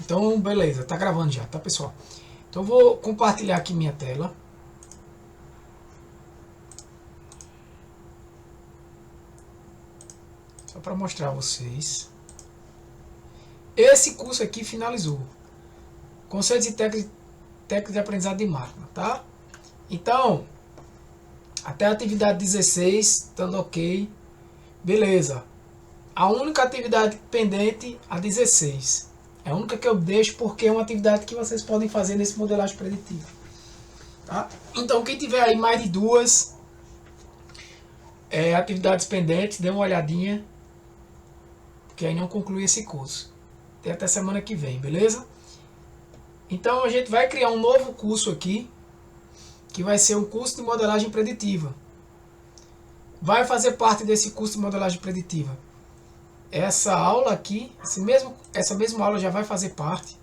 Então, beleza, tá gravando já, tá, pessoal? Então, eu vou compartilhar aqui minha tela. Só para mostrar a vocês. Esse curso aqui finalizou. Conceitos e técnicas de aprendizado de máquina, tá? Então, até a atividade 16, estando ok. Beleza. A única atividade pendente, a 16. É a única que eu deixo porque é uma atividade que vocês podem fazer nesse modelagem preditivo. Tá? Então, quem tiver aí mais de duas atividades pendentes, dê uma olhadinha, porque aí não conclui esse curso. Tem até semana que vem, beleza? Então, a gente vai criar um novo curso aqui, que vai ser o curso de modelagem preditiva. Vai fazer parte desse curso de modelagem preditiva essa aula aqui, essa mesma aula já vai fazer parte.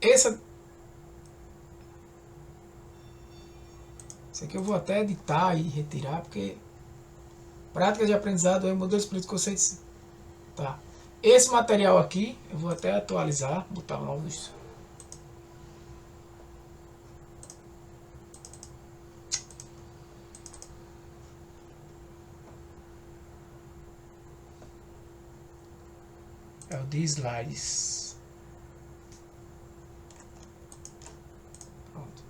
Isso aqui eu vou até editar e retirar, porque prática de aprendizado, modelos políticos, conceitos. Tá. Esse material aqui, eu vou até atualizar, botar novos. É o de slides. Pronto.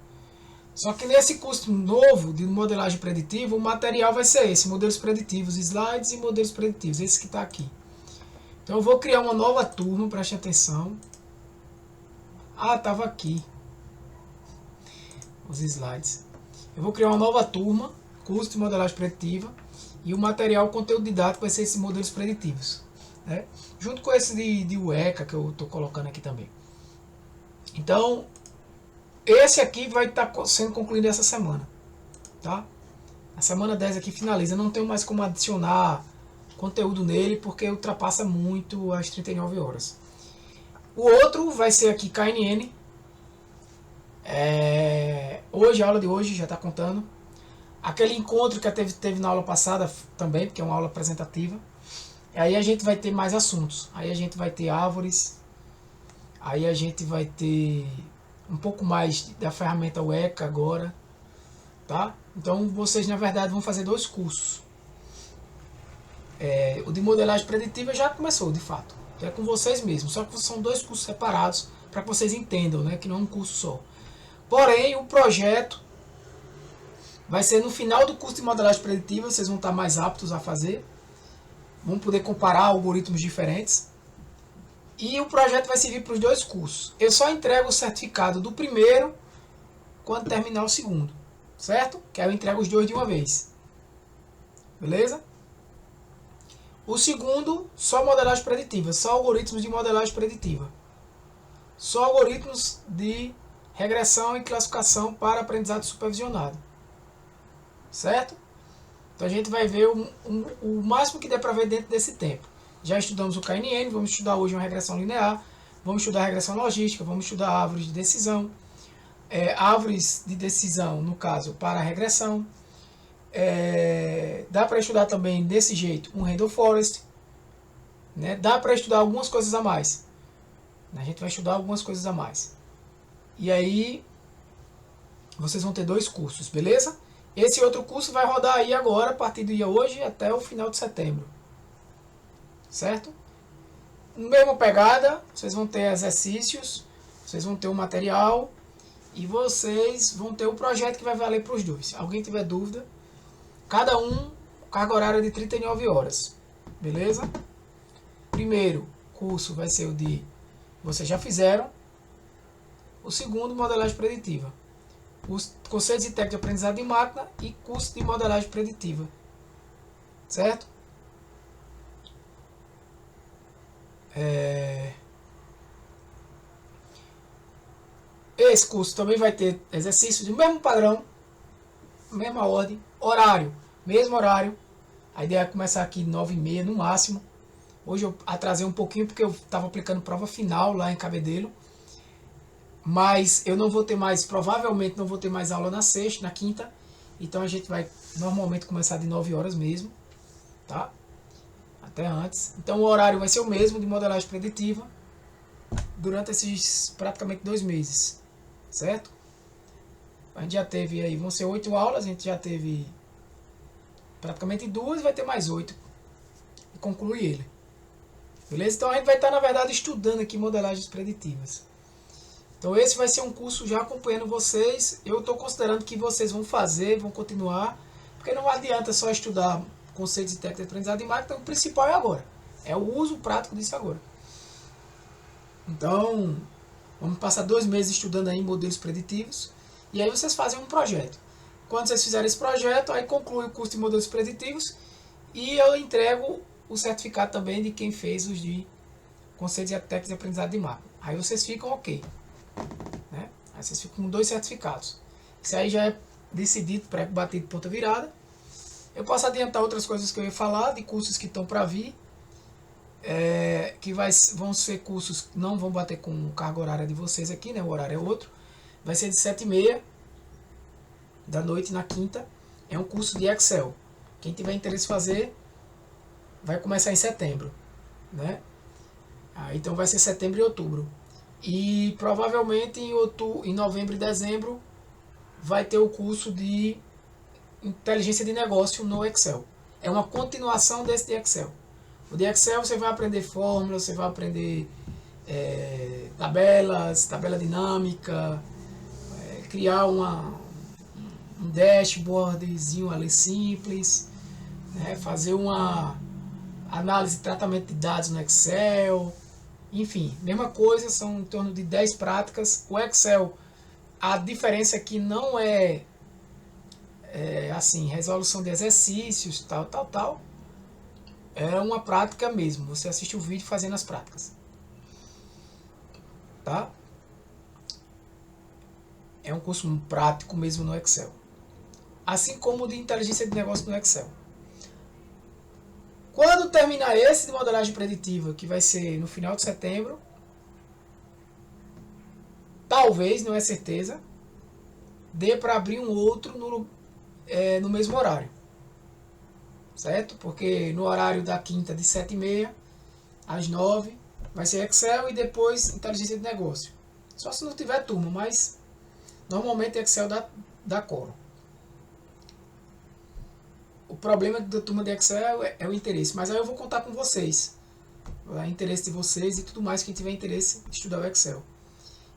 Só que nesse curso novo de modelagem preditiva, o material vai ser esse, modelos preditivos, slides e modelos preditivos, esse que está aqui. Então eu vou criar uma nova turma, preste atenção. Ah, estava aqui. Os slides. Eu vou criar uma nova turma, curso de modelagem preditiva, e o material, o conteúdo didático vai ser esses modelos preditivos. Né? Junto com esse de UECA que eu estou colocando aqui também. Então, esse aqui vai estar sendo concluído essa semana. Tá? A semana 10 aqui finaliza. Não tenho mais como adicionar conteúdo nele, porque ultrapassa muito as 39 horas. O outro vai ser aqui KNN. Hoje, a aula de hoje já está contando. Aquele encontro que teve na aula passada também, porque é uma aula apresentativa. Aí a gente vai ter mais assuntos. Aí a gente vai ter árvores. Aí a gente vai ter um pouco mais da ferramenta UECA agora. Tá? Então vocês na verdade vão fazer dois cursos. O de modelagem preditiva já começou de fato. Já é com vocês mesmos. Só que são dois cursos separados para que vocês entendam, né, que não é um curso só. Porém, o projeto vai ser no final do curso de modelagem preditiva. Vocês vão estar mais aptos a fazer. Vamos poder comparar algoritmos diferentes. E o projeto vai servir para os dois cursos. Eu só entrego o certificado do primeiro quando terminar o segundo. Certo? Que aí eu entrego os dois de uma vez. Beleza? O segundo, só modelagem preditiva. Só algoritmos de modelagem preditiva. Só algoritmos de regressão e classificação para aprendizado supervisionado. Certo? Então a gente vai ver o máximo que der para ver dentro desse tempo. Já estudamos o KNN, vamos estudar hoje uma regressão linear, vamos estudar regressão logística, vamos estudar árvores de decisão, árvores de decisão, no caso, para a regressão. Dá para estudar também desse jeito um Randall Forest. Né? Dá para estudar algumas coisas a mais. A gente vai estudar algumas coisas a mais. E aí, vocês vão ter dois cursos, beleza? Esse outro curso vai rodar aí agora, a partir do dia hoje até o final de setembro. Certo? Mesma pegada, vocês vão ter exercícios, vocês vão ter o material e vocês vão ter o projeto que vai valer para os dois. Se alguém tiver dúvida, cada um, carga horária de 39 horas. Beleza? Primeiro curso vai ser o de vocês já fizeram. O segundo, modelagem preditiva. Os conceitos e técnicas de aprendizado de máquina e curso de modelagem preditiva. Certo? Esse curso também vai ter exercícios do mesmo padrão, mesma ordem, horário, mesmo horário. A ideia é começar aqui 9h30 no máximo. Hoje eu atrasei um pouquinho porque eu estava aplicando prova final lá em Cabedelo. Mas eu não vou ter mais, provavelmente não vou ter mais aula na sexta, na quinta. Então a gente vai normalmente começar de 9 horas mesmo. Tá? até antes. Então o horário vai ser o mesmo de modelagem preditiva durante esses praticamente 2 meses, certo? A gente já teve aí, vão ser 8 aulas, a gente já teve praticamente 2, vai ter mais 8 e conclui ele. Beleza? Então a gente vai estar, na verdade, estudando aqui modelagens preditivas. Então esse vai ser um curso já acompanhando vocês. Eu estou considerando que vocês vão fazer, vão continuar, porque não adianta só estudar conceitos e técnicas de aprendizado de marketing, o principal é agora. É o uso prático disso agora. Então, vamos passar 2 meses estudando aí modelos preditivos. E aí vocês fazem um projeto. Quando vocês fizerem esse projeto, aí conclui o curso de modelos preditivos. E eu entrego o certificado também de quem fez os de conceitos e técnicas de aprendizado de marketing. Aí vocês ficam ok. Né? Aí vocês ficam com 2 certificados. Isso aí já é decidido, pré batido, ponta virada. Eu posso adiantar outras coisas que eu ia falar, de cursos que estão para vir, que vão ser cursos que não vão bater com carga horária de vocês aqui, né? O horário é outro. Vai ser de 7h30 da noite na quinta. É um curso de Excel. Quem tiver interesse em fazer, vai começar em setembro, né? Então vai ser setembro e outubro. E provavelmente em novembro e dezembro vai ter o curso de inteligência de negócio no Excel. É uma continuação desse de Excel. O de Excel você vai aprender fórmulas, você vai aprender tabelas, tabela dinâmica, criar um dashboardzinho ali simples, né? Fazer uma análise e tratamento de dados no Excel, enfim, mesma coisa, são em torno de 10 práticas. O Excel, a diferença é que não é assim, resolução de exercícios, tal. É uma prática mesmo. Você assiste o vídeo fazendo as práticas. Tá? É um curso prático mesmo no Excel. Assim como o de inteligência de negócio no Excel. Quando terminar esse de modelagem preditiva, que vai ser no final de setembro, talvez, não é certeza, dê para abrir um outro no mesmo horário, certo? Porque no horário da quinta de 7h30 às 9 vai ser Excel e depois inteligência de negócio. Só se não tiver turma, mas normalmente Excel dá coro. O problema da turma de Excel é o interesse, mas aí eu vou contar com vocês, o interesse de vocês e tudo mais, quem tiver interesse em estudar o Excel.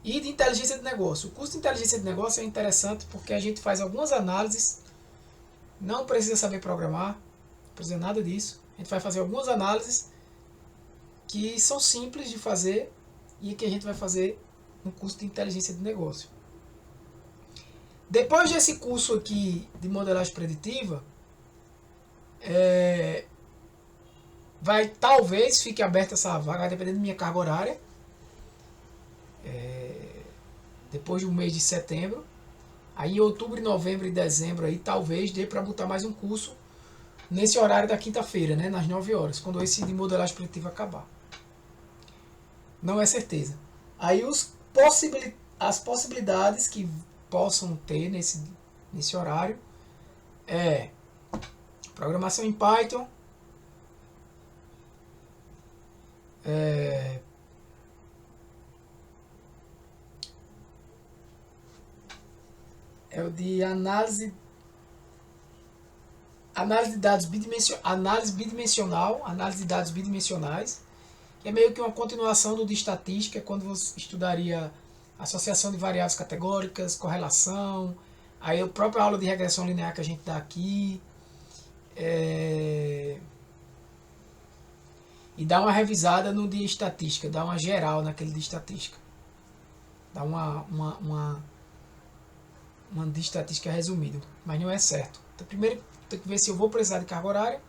E de inteligência de negócio. O curso de inteligência de negócio é interessante porque a gente faz algumas análises. Não precisa saber programar, não precisa nada disso. A gente vai fazer algumas análises que são simples de fazer e que a gente vai fazer no curso de inteligência de negócio. Depois desse curso aqui de modelagem preditiva, talvez fique aberta essa vaga, dependendo da minha carga horária, depois do mês de setembro. Aí em outubro, novembro e dezembro aí, talvez dê para botar mais um curso nesse horário da quinta-feira, né, nas 9 horas, quando esse de modelagem preditiva acabar. Não é certeza. Aí as possibilidades que possam ter nesse horário é programação em Python, é o de análise de dados bidimensional, análise de dados bidimensionais, que é meio que uma continuação do de estatística, quando você estudaria associação de variáveis categóricas, correlação, aí a própria aula de regressão linear que a gente dá aqui, e dá uma revisada no de estatística, dá uma geral naquele de estatística, dá uma de estatística resumido, mas não é certo. Então, primeiro tem que ver se eu vou precisar de carga horária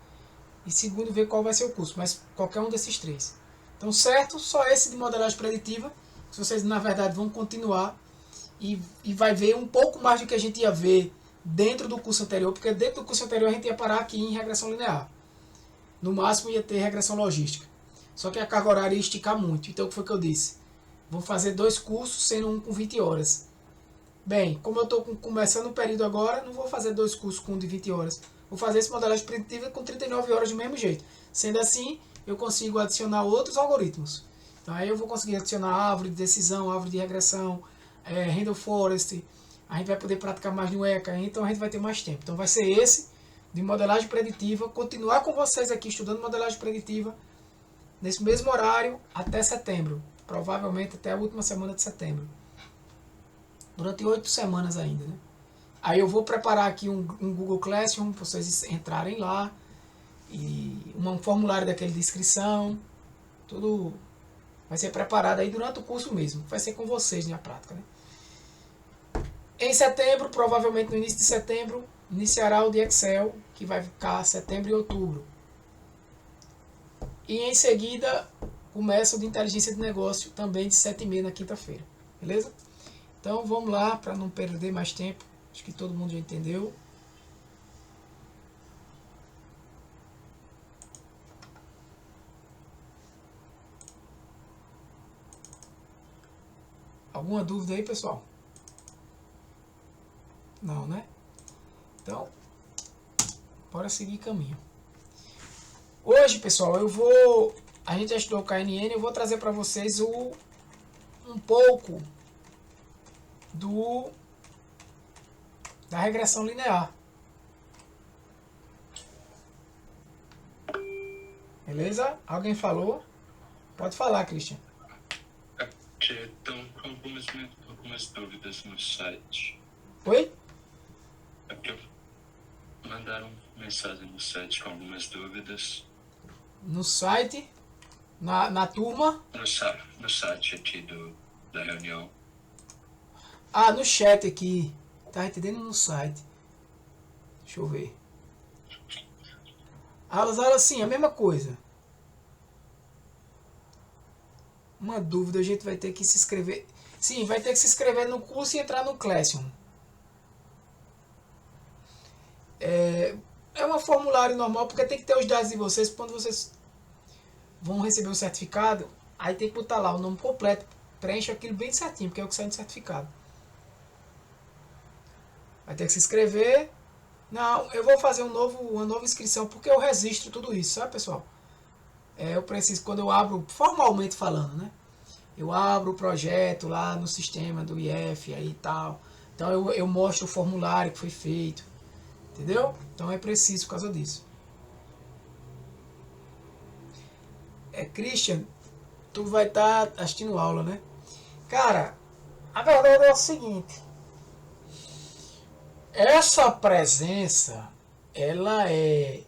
e segundo ver qual vai ser o curso, mas qualquer um desses 3. Então certo, só esse de modelagem preditiva, que vocês na verdade vão continuar e vai ver um pouco mais do que a gente ia ver dentro do curso anterior, porque dentro do curso anterior a gente ia parar aqui em regressão linear. No máximo ia ter regressão logística. Só que a carga horária ia esticar muito. Então o que foi que eu disse? Vou fazer 2 cursos, sendo um com 20 horas. Bem, como eu estou começando o período agora, não vou fazer 2 cursos com um de 20 horas. Vou fazer esse modelagem preditiva com 39 horas do mesmo jeito. Sendo assim, eu consigo adicionar outros algoritmos. Então aí eu vou conseguir adicionar árvore de decisão, árvore de regressão, Random Forest, a gente vai poder praticar mais no ECA, então a gente vai ter mais tempo. Então vai ser esse, de modelagem preditiva, continuar com vocês aqui estudando modelagem preditiva, nesse mesmo horário, até setembro, provavelmente até a última semana de setembro. Durante 8 semanas ainda, né? Aí eu vou preparar aqui um Google Classroom para vocês entrarem lá, e um formulário daquele de inscrição, tudo vai ser preparado aí durante o curso mesmo, vai ser com vocês na prática, né? Em setembro, provavelmente no início de setembro, iniciará o de Excel, que vai ficar setembro e outubro. E em seguida, começa o de inteligência de negócio, também de 7h30 na quinta-feira. Beleza? Então vamos lá, para não perder mais tempo. Acho que todo mundo já entendeu. Alguma dúvida aí, pessoal? Não, né? Então, bora seguir caminho. Hoje, pessoal, a gente já estudou o KNN, eu vou trazer para vocês um pouco da regressão linear. Beleza? Alguém falou? Pode falar, Christian. Estão com algumas dúvidas no site. Oi? É porque mandaram mensagem no site com algumas dúvidas. No site? Na turma? No site aqui da reunião. Ah, no chat aqui. Tá entendendo? No site. Deixa eu ver. Aulas sim, a mesma coisa. Uma dúvida, a gente vai ter que se inscrever. Sim, vai ter que se inscrever no curso e entrar no Classroom. É um formulário normal, porque tem que ter os dados de vocês. Quando vocês vão receber o certificado, aí tem que botar lá o nome completo. Preenche aquilo bem certinho, porque é o que sai no certificado. Vai ter que se inscrever. Não, eu vou fazer uma nova inscrição, porque eu registro tudo isso, sabe, pessoal? Eu preciso, quando eu abro, formalmente falando, né? Eu abro o projeto lá no sistema do IF aí e tal. Então eu mostro o formulário que foi feito. Entendeu? Então é preciso por causa disso. Christian, tu vai estar assistindo aula, né? Cara, a verdade é o seguinte. Essa presença, ela é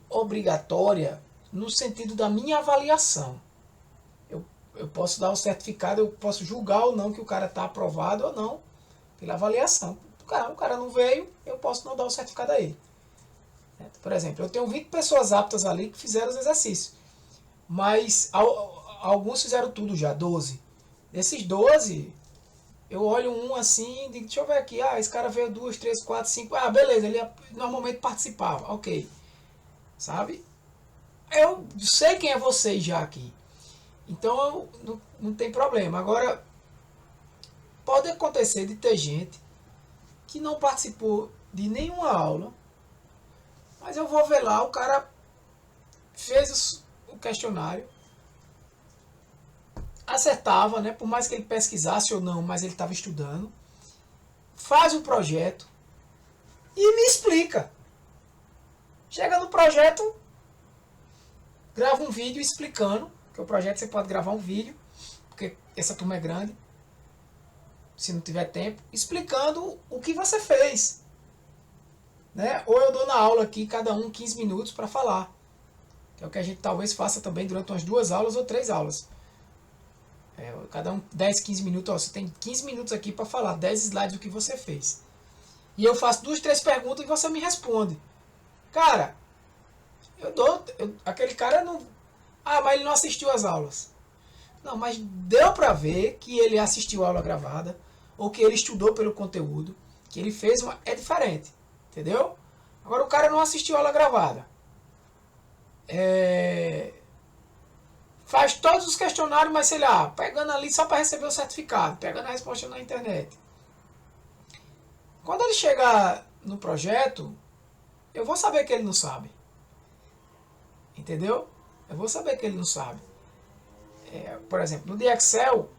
obrigatória no sentido da minha avaliação. Eu posso dar o certificado, eu posso julgar ou não que o cara está aprovado ou não pela avaliação. O cara não veio, eu posso não dar o certificado a ele. Por exemplo, eu tenho 20 pessoas aptas ali que fizeram os exercícios. Mas alguns fizeram tudo já, 12. Desses 12, eu olho um assim e digo, deixa eu ver aqui, esse cara veio 2, 3, 4, 5, beleza, ele normalmente participava, ok. Sabe? Eu sei quem é vocês já aqui. Então não tem problema. Agora, pode acontecer de ter gente que não participou de nenhuma aula, mas eu vou ver lá, o cara fez o questionário, acertava, né? Por mais que ele pesquisasse ou não, mas ele estava estudando, faz o projeto e me explica. Chega no projeto, grava um vídeo explicando, porque o projeto você pode gravar um vídeo, porque essa turma é grande, se não tiver tempo, explicando o que você fez. Né? Ou eu dou na aula aqui, cada um 15 minutos para falar. Que é o que a gente talvez faça também durante umas 2 aulas ou 3 aulas. Cada um 10, 15 minutos. Você tem 15 minutos aqui para falar 10 slides do que você fez. E eu faço 2, 3 perguntas e você me responde. Cara, aquele cara não... mas ele não assistiu às aulas. Não, mas deu para ver que ele assistiu a aula gravada, ou que ele estudou pelo conteúdo, que ele fez é diferente. Entendeu? Agora o cara não assistiu a aula gravada. Faz todos os questionários, mas sei lá, pegando ali só para receber o certificado, pegando a resposta na internet. Quando ele chegar no projeto, eu vou saber que ele não sabe. Entendeu? Eu vou saber que ele não sabe. Por exemplo, no de Excel,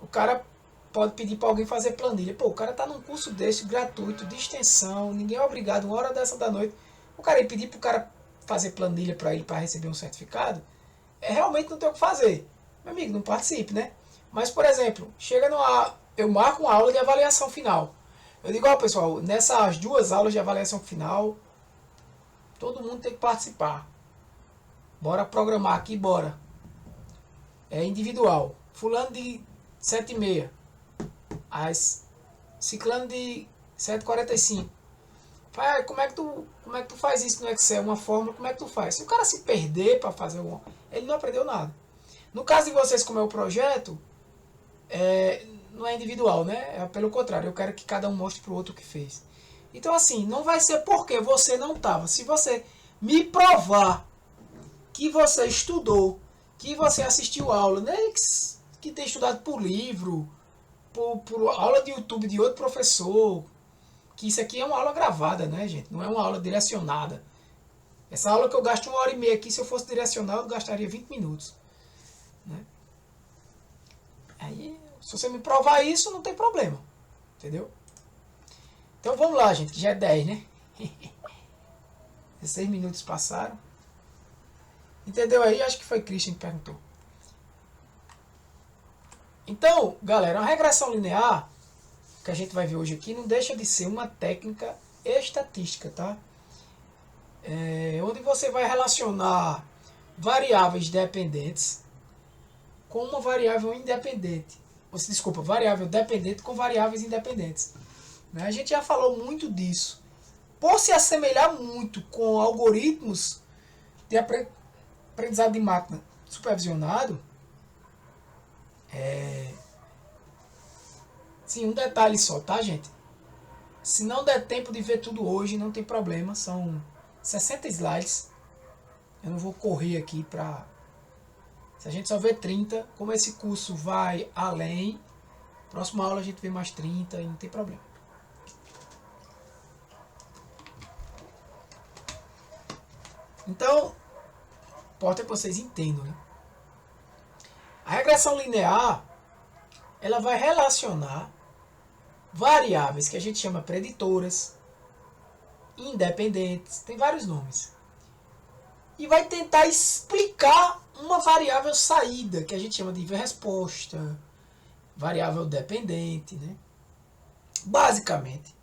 o cara pode pedir para alguém fazer planilha. Pô, o cara tá num curso desse, gratuito, de extensão, ninguém é obrigado, uma hora dessa da noite, o cara ir pedir pro cara fazer planilha para ele para receber um certificado, realmente não tem o que fazer. Meu amigo, não participe, né? Mas, por exemplo, eu marco uma aula de avaliação final. Eu digo, ó, pessoal, nessas 2 aulas de avaliação final, todo mundo tem que participar. Bora programar aqui, bora. É individual. Fulano de 7h30. Ciclano de 7h45. Como é que tu faz isso no Excel? Uma fórmula, como é que tu faz? Se o cara se perder para fazer ele não aprendeu nada. No caso de vocês, como é o projeto, não é individual, né? É pelo contrário, eu quero que cada um mostre pro outro o que fez. Então, assim, não vai ser porque você não estava. Se você me provar que você estudou, que você assistiu aula, nem que tem estudado por livro, por aula de YouTube de outro professor, que isso aqui é uma aula gravada, né, gente? Não é uma aula direcionada. Essa aula que eu gasto 1h30 aqui, se eu fosse direcionado, eu gastaria 20 minutos. Né? Aí, se você me provar isso, não tem problema. Entendeu? Então vamos lá, gente, que já é 10, né? 16 minutos passaram. Entendeu aí? Acho que foi Christian que perguntou. Então, galera, a regressão linear que a gente vai ver hoje aqui não deixa de ser uma técnica estatística, tá? Onde você vai relacionar variáveis dependentes com uma variável independente. Desculpa, variável dependente com variáveis independentes. A gente já falou muito disso. Por se assemelhar muito com algoritmos de aprendizado de máquina supervisionado, sim, um detalhe só, tá, gente? Se não der tempo de ver tudo hoje, não tem problema. São 60 slides. Eu não vou correr aqui para... Se a gente só vê 30, como esse curso vai além, próxima aula a gente vê mais 30 e não tem problema. Então, importa que vocês entendam, né? A regressão linear, ela vai relacionar variáveis que a gente chama preditoras, independentes, tem vários nomes. E vai tentar explicar uma variável saída, que a gente chama de resposta, variável dependente, né? Basicamente,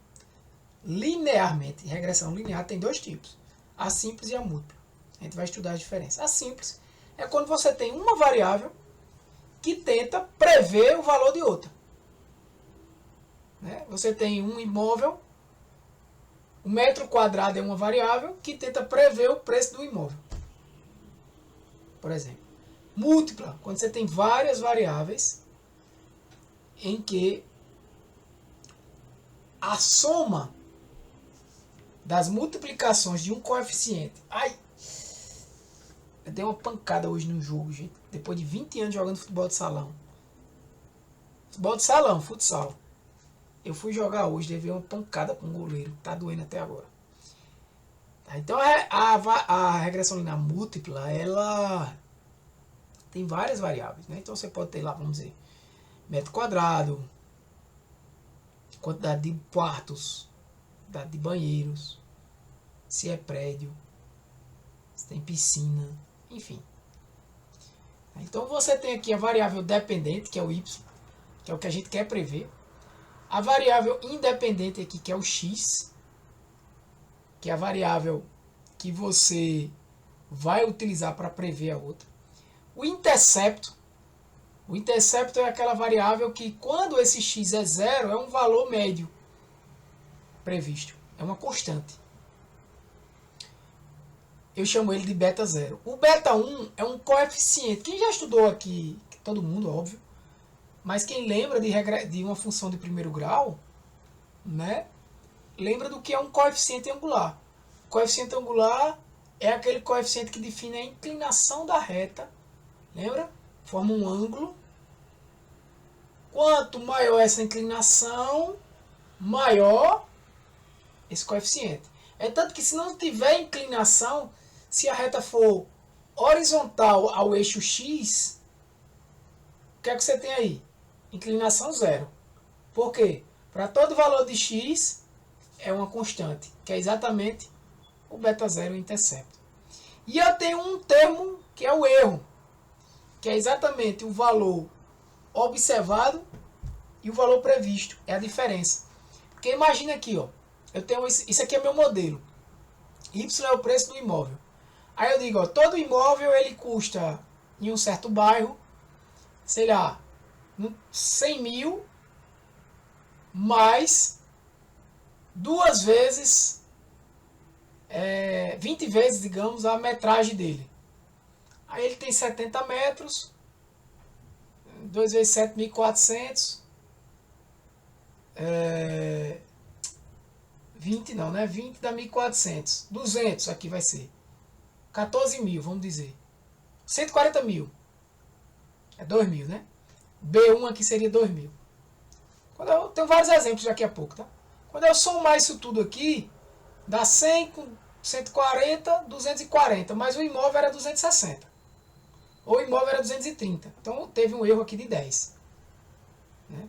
linearmente, regressão linear tem 2 tipos, a simples e a múltipla. A gente vai estudar as diferenças. A simples é quando você tem uma variável que tenta prever o valor de outra. Né? Você tem um imóvel, o metro quadrado é uma variável que tenta prever o preço do imóvel. Por exemplo. Múltipla, quando você tem várias variáveis em que a soma das multiplicações de um coeficiente... Ai! Eu dei uma pancada hoje no jogo, gente. Depois de 20 anos jogando futebol de salão. Futebol de salão, futsal. Eu fui jogar hoje, levei uma pancada com o goleiro. Tá doendo até agora. Então a regressão linear múltipla, ela tem várias variáveis. Né? Então você pode ter lá, vamos dizer, metro quadrado, quantidade de quartos, quantidade de banheiros, se é prédio, se tem piscina, enfim. Então você tem aqui a variável dependente, que é o y, que é o que a gente quer prever. A variável independente aqui, que é o x, que é a variável que você vai utilizar para prever a outra. O intercepto é aquela variável que quando esse x é 0, é um valor médio previsto, é uma constante. Eu chamo ele de beta 0. O beta 1 é um coeficiente. Quem já estudou aqui, todo mundo, óbvio, mas quem lembra de uma função de primeiro grau, né, lembra do que é um coeficiente angular. O coeficiente angular é aquele coeficiente que define a inclinação da reta. Lembra? Forma um ângulo. Quanto maior essa inclinação, maior esse coeficiente. É tanto que se não tiver inclinação, se a reta for horizontal ao eixo X, o que é que você tem aí? Inclinação zero. Por quê? Para todo valor de X é uma constante, que é exatamente o beta zero, o intercepto. E eu tenho um termo que é o erro, que é exatamente o valor observado e o valor previsto. É a diferença. Porque imagina aqui, ó, eu tenho isso aqui é meu modelo. Y é o preço do imóvel. Aí eu digo, ó, todo imóvel ele custa em um certo bairro, sei lá, 100 mil, mais 2 vezes, 20 vezes, digamos, a metragem dele. Aí ele tem 70 metros, 2 vezes 7.400, 20 não, né? 20 dá 1.400, 200 aqui vai ser, 14 mil, vamos dizer, 140 mil, é 2 mil, né? B1 aqui seria 2 mil. Quando eu tenho vários exemplos daqui a pouco, tá? Quando eu somar isso tudo aqui, dá 100 com 140, 240, mas o imóvel era 260. Ou o imóvel era 230. Então teve um erro aqui de 10. Né?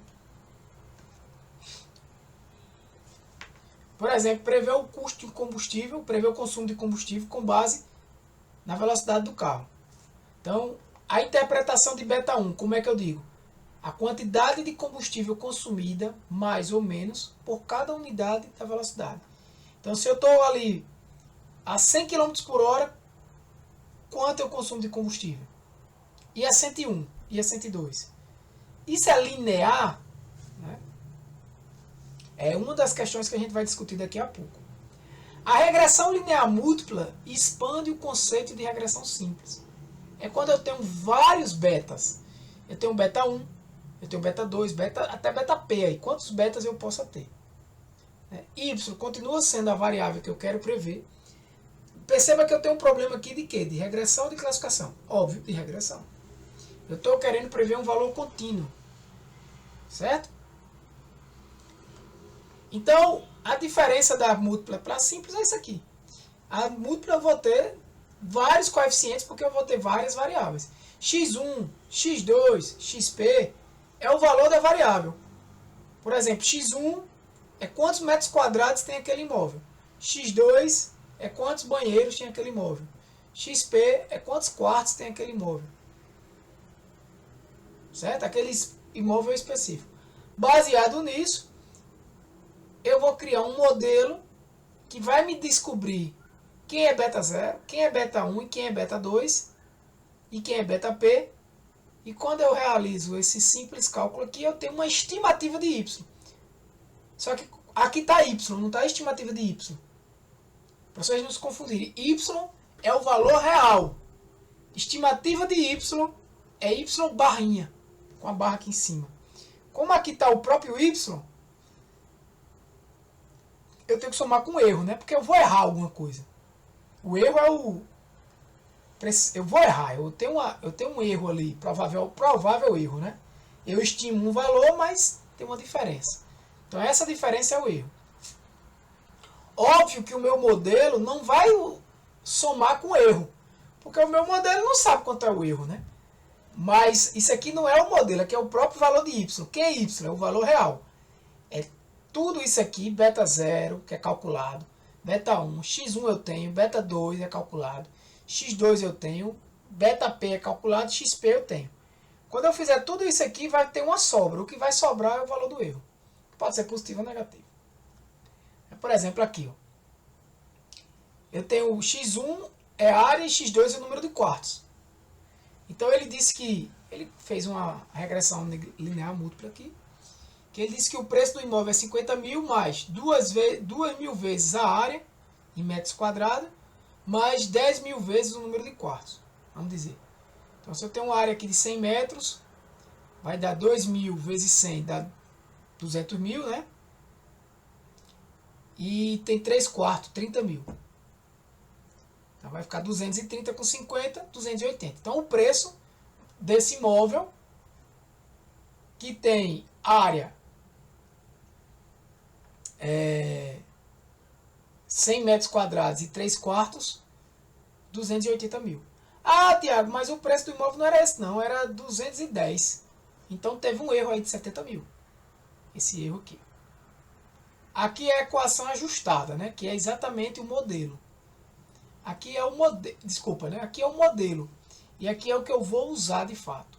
Por exemplo, prever o custo de combustível, prever o consumo de combustível com base na velocidade do carro. Então, a interpretação de beta 1, como é que eu digo? A quantidade de combustível consumida, mais ou menos, por cada unidade da velocidade. Então, se eu estou ali a 100 km por hora, quanto eu consumo de combustível? E a 101, e a 102. Isso é linear? Né? É uma das questões que a gente vai discutir daqui a pouco. A regressão linear múltipla expande o conceito de regressão simples. É quando eu tenho vários betas. Eu tenho beta 1, eu tenho beta 2, até beta P aí. Quantos betas eu possa ter? Y continua sendo a variável que eu quero prever. Perceba que eu tenho um problema aqui de quê? De regressão ou de classificação? Óbvio, de regressão. Eu estou querendo prever um valor contínuo. Certo? Então, a diferença da múltipla para a simples é isso aqui. A múltipla eu vou ter vários coeficientes porque eu vou ter várias variáveis. x1, x2, xp é o valor da variável. Por exemplo, x1 é quantos metros quadrados tem aquele imóvel. x2 é quantos banheiros tem aquele imóvel. xp é quantos quartos tem aquele imóvel. Certo? Aquele imóvel específico. Baseado nisso, eu vou criar um modelo que vai me descobrir quem é beta 0, quem é beta 1 e quem é beta 2 e quem é beta P. E quando eu realizo esse simples cálculo aqui, eu tenho uma estimativa de Y. Só que aqui está Y, não está a estimativa de Y. Para vocês não se confundirem, Y é o valor real. Estimativa de Y é Y barrinha, com a barra aqui em cima. Como aqui está o próprio Y, eu tenho que somar com erro, né? Porque eu vou errar alguma coisa. O erro é o... Eu vou errar, eu tenho um erro ali, provável erro, né? Eu estimo um valor, mas tem uma diferença. Então essa diferença é o erro. Óbvio que o meu modelo não vai somar com erro, porque o meu modelo não sabe quanto é o erro, né? Mas isso aqui não é o modelo, aqui é o próprio valor de Y. Quem é Y? É o valor real. É tudo isso aqui, beta 0, que é calculado, beta 1, x1 eu tenho, beta 2 é calculado, x2 eu tenho, beta P é calculado, xp eu tenho. Quando eu fizer tudo isso aqui, vai ter uma sobra. O que vai sobrar é o valor do erro. Pode ser positivo ou negativo. Por exemplo, aqui, ó. Eu tenho x1 é a área e x2 é o número de quartos. Então ele disse que, ele fez uma regressão linear múltipla aqui, que ele disse que o preço do imóvel é 50 mil mais 2 mil vezes a área, em metros quadrados, mais 10 mil vezes o número de quartos. Vamos dizer. Então se eu tenho uma área aqui de 100 metros, vai dar 2 mil vezes 100, dá 200 mil, né? E tem 3 quartos, 30 mil. Então vai ficar 230 com 50, 280. Então o preço desse imóvel, que tem área 100 metros quadrados e 3 quartos, 280 mil. Ah, Tiago, mas o preço do imóvel não era esse não, era 210. Então teve um erro aí de 70 mil. Esse erro aqui. Aqui é a equação ajustada, né? Que é exatamente o modelo. Aqui é o modelo, desculpa, né? Aqui é o modelo. E aqui é o que eu vou usar de fato.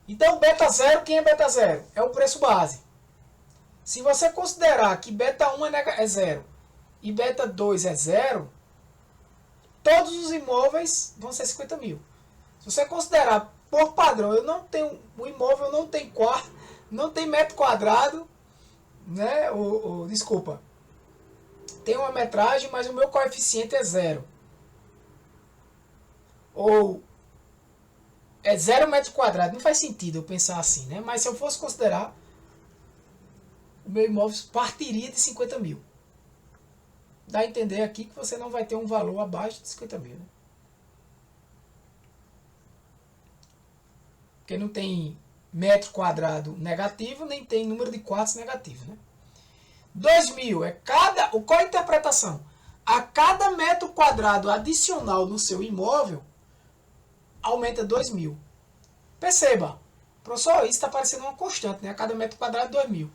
Então, beta 0, quem é beta 0? É o preço base. Se você considerar que beta 1 é 0 e beta 2 é 0, todos os imóveis vão ser 50 mil. Se você considerar por padrão, eu não tenho, o imóvel não tem quarto, não tem metro quadrado, né? Desculpa, tem uma metragem, mas o meu coeficiente é 0. Ou é 0 metro quadrado. Não faz sentido eu pensar assim, né? Mas se eu fosse considerar, o meu imóvel partiria de 50 mil. Dá a entender aqui que você não vai ter um valor abaixo de 50 mil, né? Porque não tem metro quadrado negativo, nem tem número de quartos negativo, né? 2.000 é cada... Qual a interpretação? A cada metro quadrado adicional no seu imóvel, aumenta 2.000. Perceba, professor, isso está parecendo uma constante, né? A cada metro quadrado, 2.000.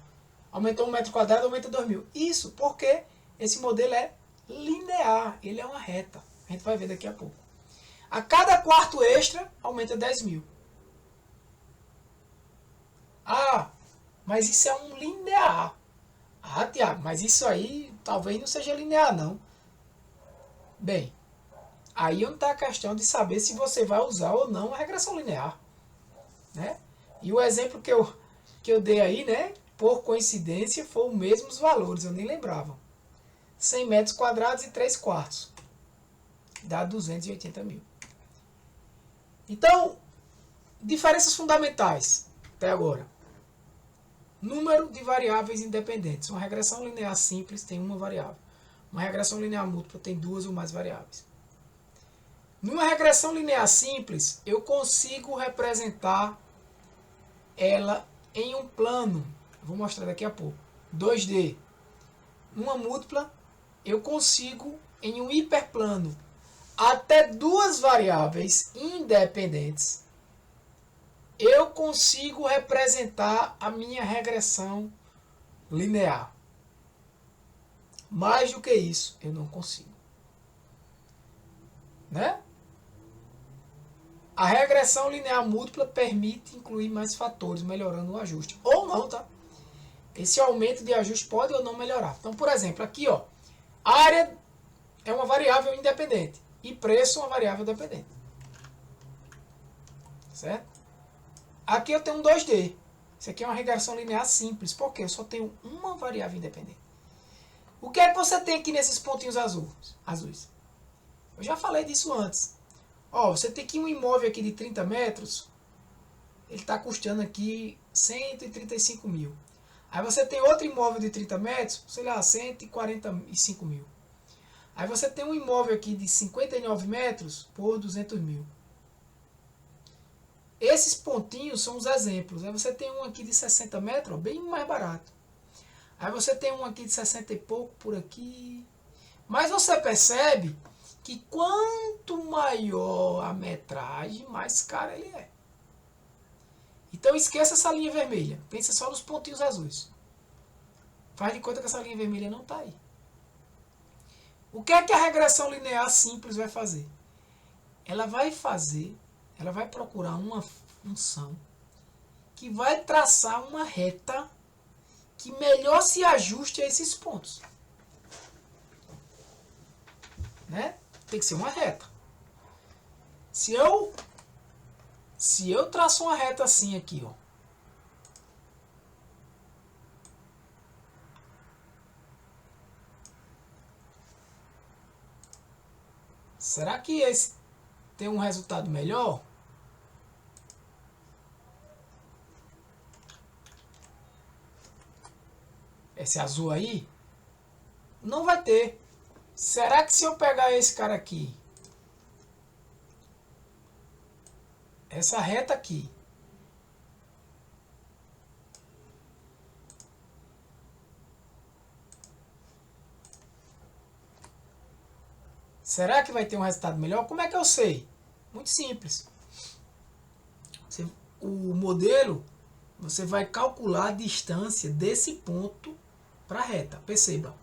Aumentou um metro quadrado, aumenta 2.000. Isso porque esse modelo é linear, ele é uma reta. A gente vai ver daqui a pouco. A cada quarto extra, aumenta 10.000. Ah, mas isso é um linear. Ah, Tiago, mas isso aí talvez não seja linear, não. Bem, aí onde está a questão de saber se você vai usar ou não a regressão linear, né? E o exemplo que eu dei aí, né? Por coincidência, foram os mesmos valores, eu nem lembrava. 100 metros quadrados e 3 quartos. Dá 280 mil. Então, diferenças fundamentais até agora. Número de variáveis independentes. Uma regressão linear simples tem uma variável. Uma regressão linear múltipla tem duas ou mais variáveis. Numa regressão linear simples, eu consigo representar ela em um plano. Vou mostrar daqui a pouco. 2D. Numa múltipla, eu consigo em um hiperplano até duas variáveis independentes, eu consigo representar a minha regressão linear. Mais do que isso, eu não consigo. Né? A regressão linear múltipla permite incluir mais fatores, melhorando o ajuste. Ou não, tá? Esse aumento de ajuste pode ou não melhorar. Então, por exemplo, aqui, ó, área é uma variável independente e preço é uma variável dependente. Certo? Aqui eu tenho um 2D. Isso aqui é uma regressão linear simples. Por quê? Eu só tenho uma variável independente. O que é que você tem aqui nesses pontinhos azuis? Eu já falei disso antes. Ó, você tem aqui um imóvel aqui de 30 metros. Ele está custando aqui 135 mil. Aí você tem outro imóvel de 30 metros, sei lá, 145 mil. Aí você tem um imóvel aqui de 59 metros por 200 mil. Esses pontinhos são os exemplos. Aí você tem um aqui de 60 metros, ó, bem mais barato. Aí você tem um aqui de 60 e pouco por aqui. Mas você percebe que quanto maior a metragem, mais caro ele é. Então esqueça essa linha vermelha. Pensa só nos pontinhos azuis. Faz de conta que essa linha vermelha não está aí. O que é que a regressão linear simples vai fazer? Ela vai procurar uma função que vai traçar uma reta que melhor se ajuste a esses pontos. Né? Tem que ser uma reta. Se eu traço uma reta assim aqui, ó, será que esse tem um resultado melhor? Esse azul aí? Não vai ter. Será que se eu pegar esse cara aqui, essa reta aqui, Será que vai ter um resultado melhor? Como é que eu sei? Muito simples. O modelo, você vai calcular a distância desse ponto para a reta. Perceba.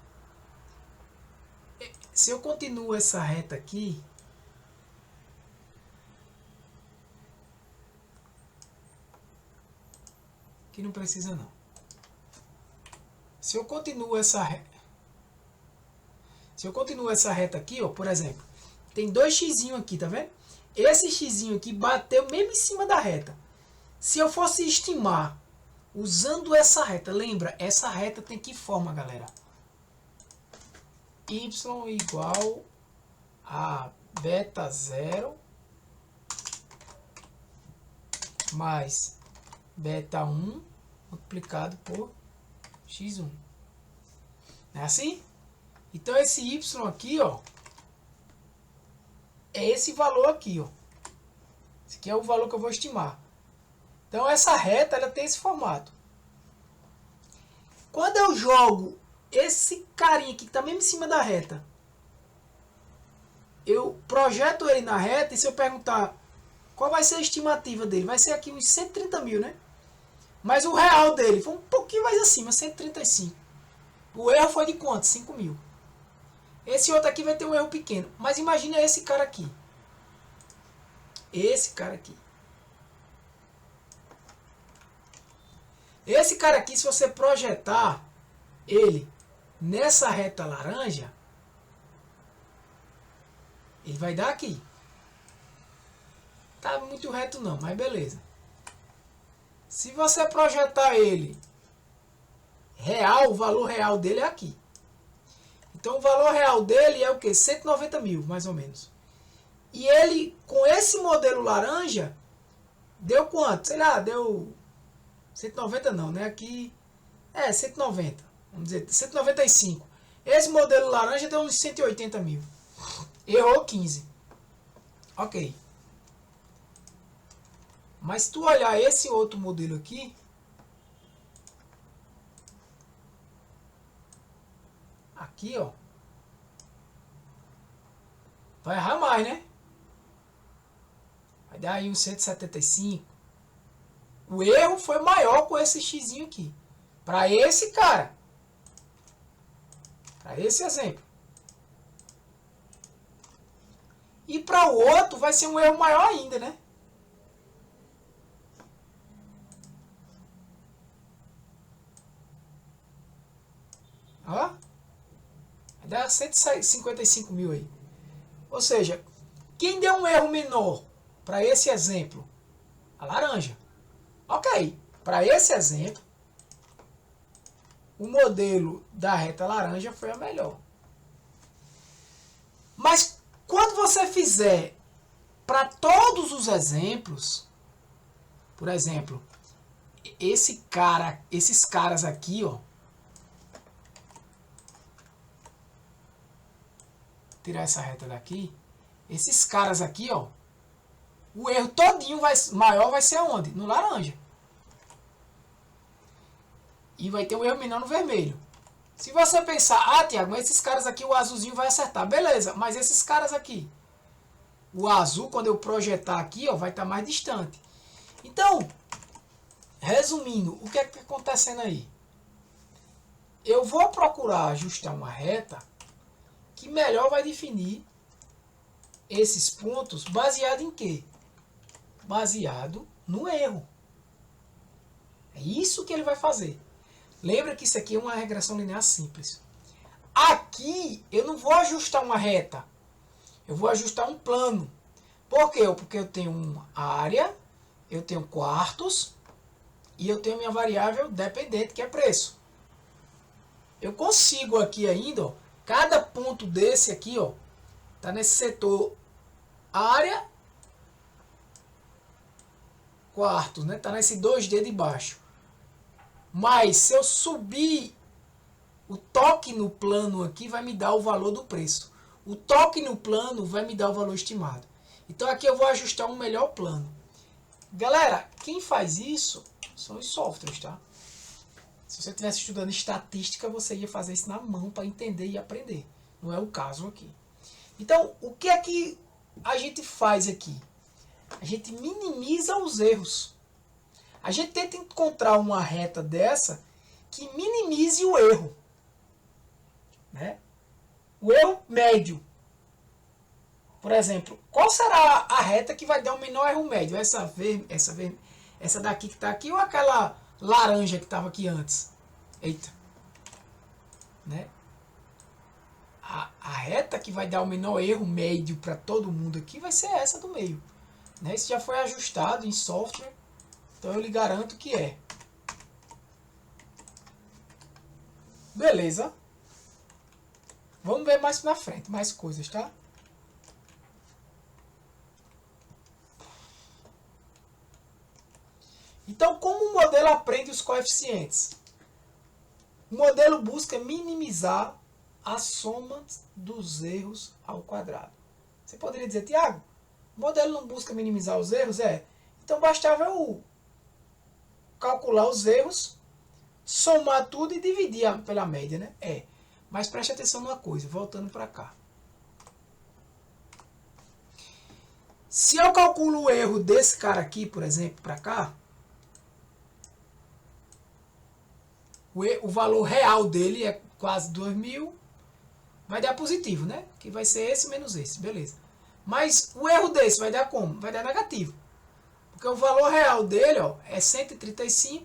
Se eu continuo essa reta aqui, que não precisa não. Se eu continuo essa reta aqui, ó, por exemplo, tem dois xizinhos aqui, tá vendo? Esse xizinho aqui bateu mesmo em cima da reta. Se eu fosse estimar usando essa reta, lembra, essa reta tem que forma, galera? Y igual a beta 0 mais beta 1 multiplicado por x1. Não é assim? Então esse y aqui, ó, é esse valor aqui, ó. Esse aqui é o valor que eu vou estimar. Então essa reta, ela tem esse formato. Quando eu jogo esse carinha aqui que está mesmo em cima da reta, eu projeto ele na reta, e se eu perguntar qual vai ser a estimativa dele, vai ser aqui uns 130 mil, né? Mas o real dele foi um pouquinho mais acima, 135. O erro foi de quanto? 5 mil. Esse outro aqui vai ter um erro pequeno. Mas imagina esse cara aqui. Esse cara aqui. Esse cara aqui, se você projetar ele nessa reta laranja, ele vai dar aqui. Tá muito reto não, mas beleza. Se você projetar ele real, o valor real dele é aqui. Então o valor real dele é o que? 190 mil, mais ou menos. E ele, com esse modelo laranja, deu quanto? Sei lá, deu 190 não, né? Aqui é 190. Vamos dizer, 195. Esse modelo laranja deu uns 180 mil. Errou 15. Ok. Mas se tu olhar esse outro modelo aqui, aqui, ó, vai errar mais, né? Vai dar aí uns 175. O erro foi maior com esse xizinho aqui. Para esse cara. Para esse exemplo. E para o outro vai ser um erro maior ainda, né? Ó. Vai dar 155 mil aí. Ou seja, quem deu um erro menor para esse exemplo? A laranja. Ok. Para esse exemplo, o modelo da reta laranja foi a melhor. Mas quando você fizer para todos os exemplos, por exemplo, esses caras aqui, ó, tirar essa reta daqui, esses caras aqui, ó, o erro todinho maior vai ser aonde? No laranja. E vai ter um erro menor no vermelho. Se você pensar, ah, Tiago, mas esses caras aqui, o azulzinho vai acertar. Beleza, mas esses caras aqui, o azul, quando eu projetar aqui, ó, vai estar mais distante. Então, resumindo, o que é que está acontecendo aí? Eu vou procurar ajustar uma reta que melhor vai definir esses pontos baseado em quê? Baseado no erro. É isso que ele vai fazer. Lembra que isso aqui é uma regressão linear simples. Aqui eu não vou ajustar uma reta. Eu vou ajustar um plano. Por quê? Porque eu tenho uma área, eu tenho quartos e eu tenho minha variável dependente, que é preço. Eu consigo aqui ainda, ó, cada ponto desse aqui, ó, tá nesse setor área, quartos, né? Tá nesse 2D de baixo. Mas se eu subir o toque no plano aqui, vai me dar o valor do preço. O toque no plano vai me dar o valor estimado. Então aqui eu vou ajustar um melhor plano. Galera, quem faz isso são os softwares, tá? Se você estivesse estudando estatística, você ia fazer isso na mão para entender e aprender. Não é o caso aqui. Então, o que é que a gente faz aqui? A gente minimiza os erros. A gente tenta encontrar uma reta dessa que minimize o erro, né? O erro médio. Por exemplo, qual será a reta que vai dar o menor erro médio? Essa daqui que está aqui ou aquela laranja que estava aqui antes? Eita. Né? A reta que vai dar o menor erro médio para todo mundo aqui vai ser essa do meio. Né? Isso já foi ajustado em software, então eu lhe garanto que é. Beleza. Vamos ver mais na frente, mais coisas, tá? Então, como o modelo aprende os coeficientes? O modelo busca minimizar a soma dos erros ao quadrado. Você poderia dizer, Tiago, o modelo não busca minimizar os erros? Então bastava eu calcular os erros, somar tudo e dividir pela média, né? Mas preste atenção numa coisa, voltando para cá. Se eu calculo o erro desse cara aqui, por exemplo, para cá, o valor real dele é quase 2.000, vai dar positivo, né? Que vai ser esse menos esse, beleza. Mas o erro desse vai dar como? Vai dar negativo. Porque o valor real dele, ó, é 135,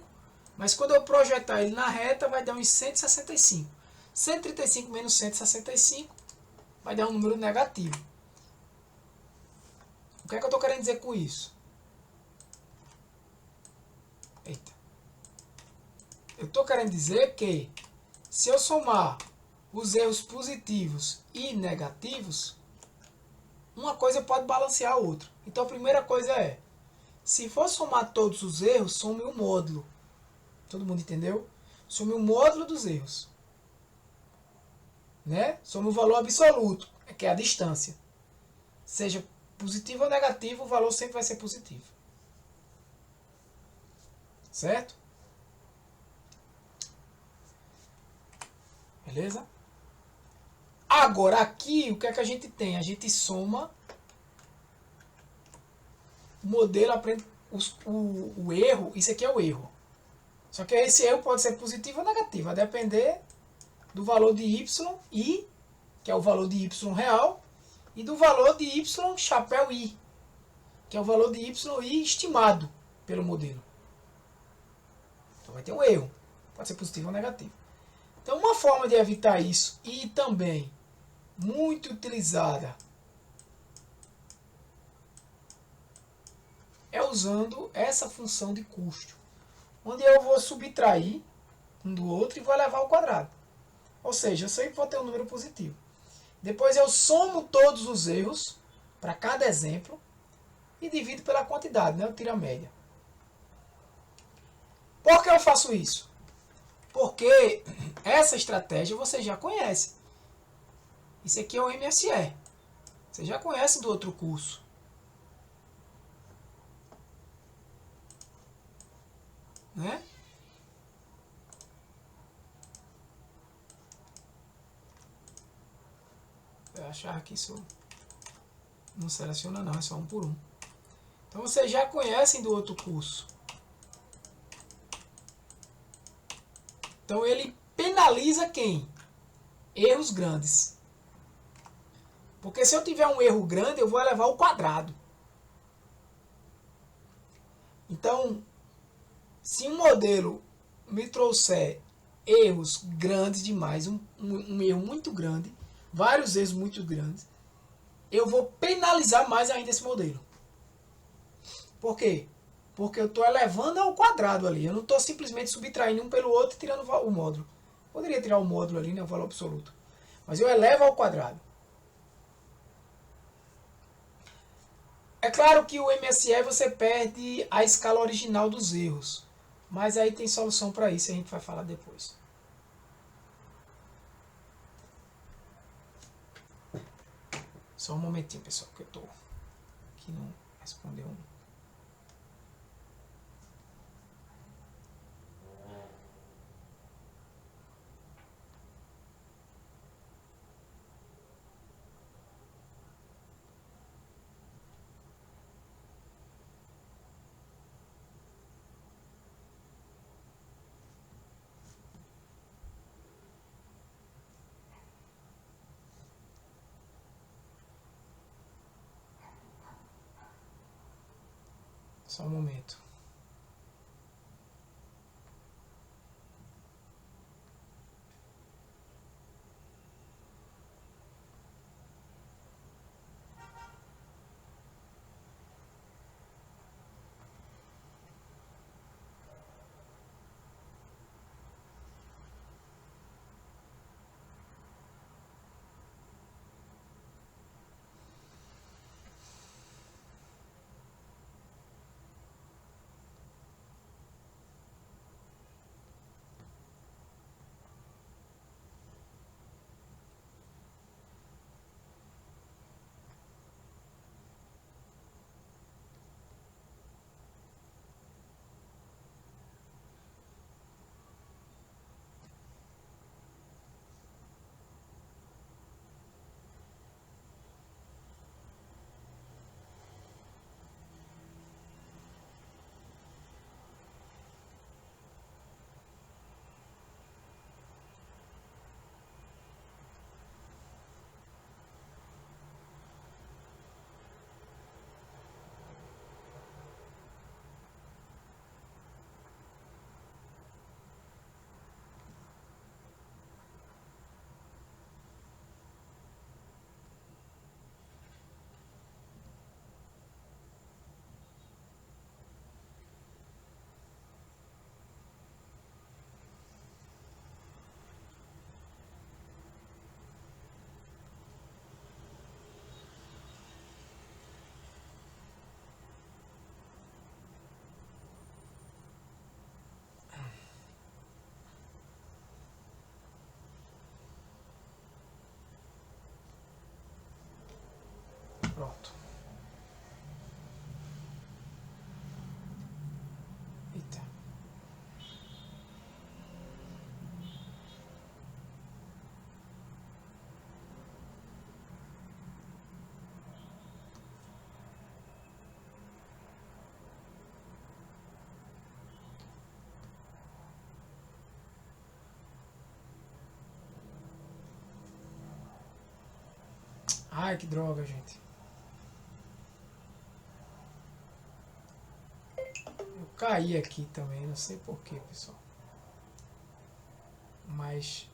mas quando eu projetar ele na reta vai dar uns 165. 135 menos 165 vai dar um número negativo. O que é que eu estou querendo dizer com isso? Eita. Eu estou querendo dizer que se eu somar os erros positivos e negativos, uma coisa pode balancear a outra. Então a primeira coisa é, se for somar todos os erros, some o módulo. Todo mundo entendeu? Some o módulo dos erros. Né? Some o valor absoluto, que é a distância. Seja positivo ou negativo, o valor sempre vai ser positivo. Certo? Beleza? Agora aqui, o que é que a gente tem? A gente soma o modelo, aprende o erro. Isso aqui é o erro. Só que esse erro pode ser positivo ou negativo, a depender do valor de y, que é o valor de y real, e do valor de y chapéu i, que é o valor de y estimado pelo modelo. Então vai ter um erro, pode ser positivo ou negativo. Então uma forma de evitar isso, e também muito utilizada, é usando essa função de custo, onde eu vou subtrair um do outro e vou elevar ao quadrado. Ou seja, eu sempre vou ter um número positivo. Depois eu somo todos os erros para cada exemplo e divido pela quantidade, né? Eu tiro a média. Por que eu faço isso? Porque essa estratégia você já conhece. Isso aqui é o MSE. Você já conhece do outro curso. Né? Eu achava que isso não seleciona não, é só um por um. Então vocês já conhecem do outro curso. Então ele penaliza quem? Erros grandes. Porque se eu tiver um erro grande, eu vou elevar ao quadrado. Então, se um modelo me trouxer erros grandes demais, um erro muito grande, vários erros muito grandes, eu vou penalizar mais ainda esse modelo. Por quê? Porque eu estou elevando ao quadrado ali. Eu não estou simplesmente subtraindo um pelo outro e tirando o módulo. Poderia tirar o módulo ali, né, o valor absoluto. Mas eu elevo ao quadrado. É claro que o MSE você perde a escala original dos erros. Mas aí tem solução para isso, a gente vai falar depois. Só um momentinho, pessoal, que eu estou aqui não respondeu um. Só um momento. Pronto. Eita. Ai, que droga, gente. Eu caí aqui também, não sei porquê, pessoal. Mas...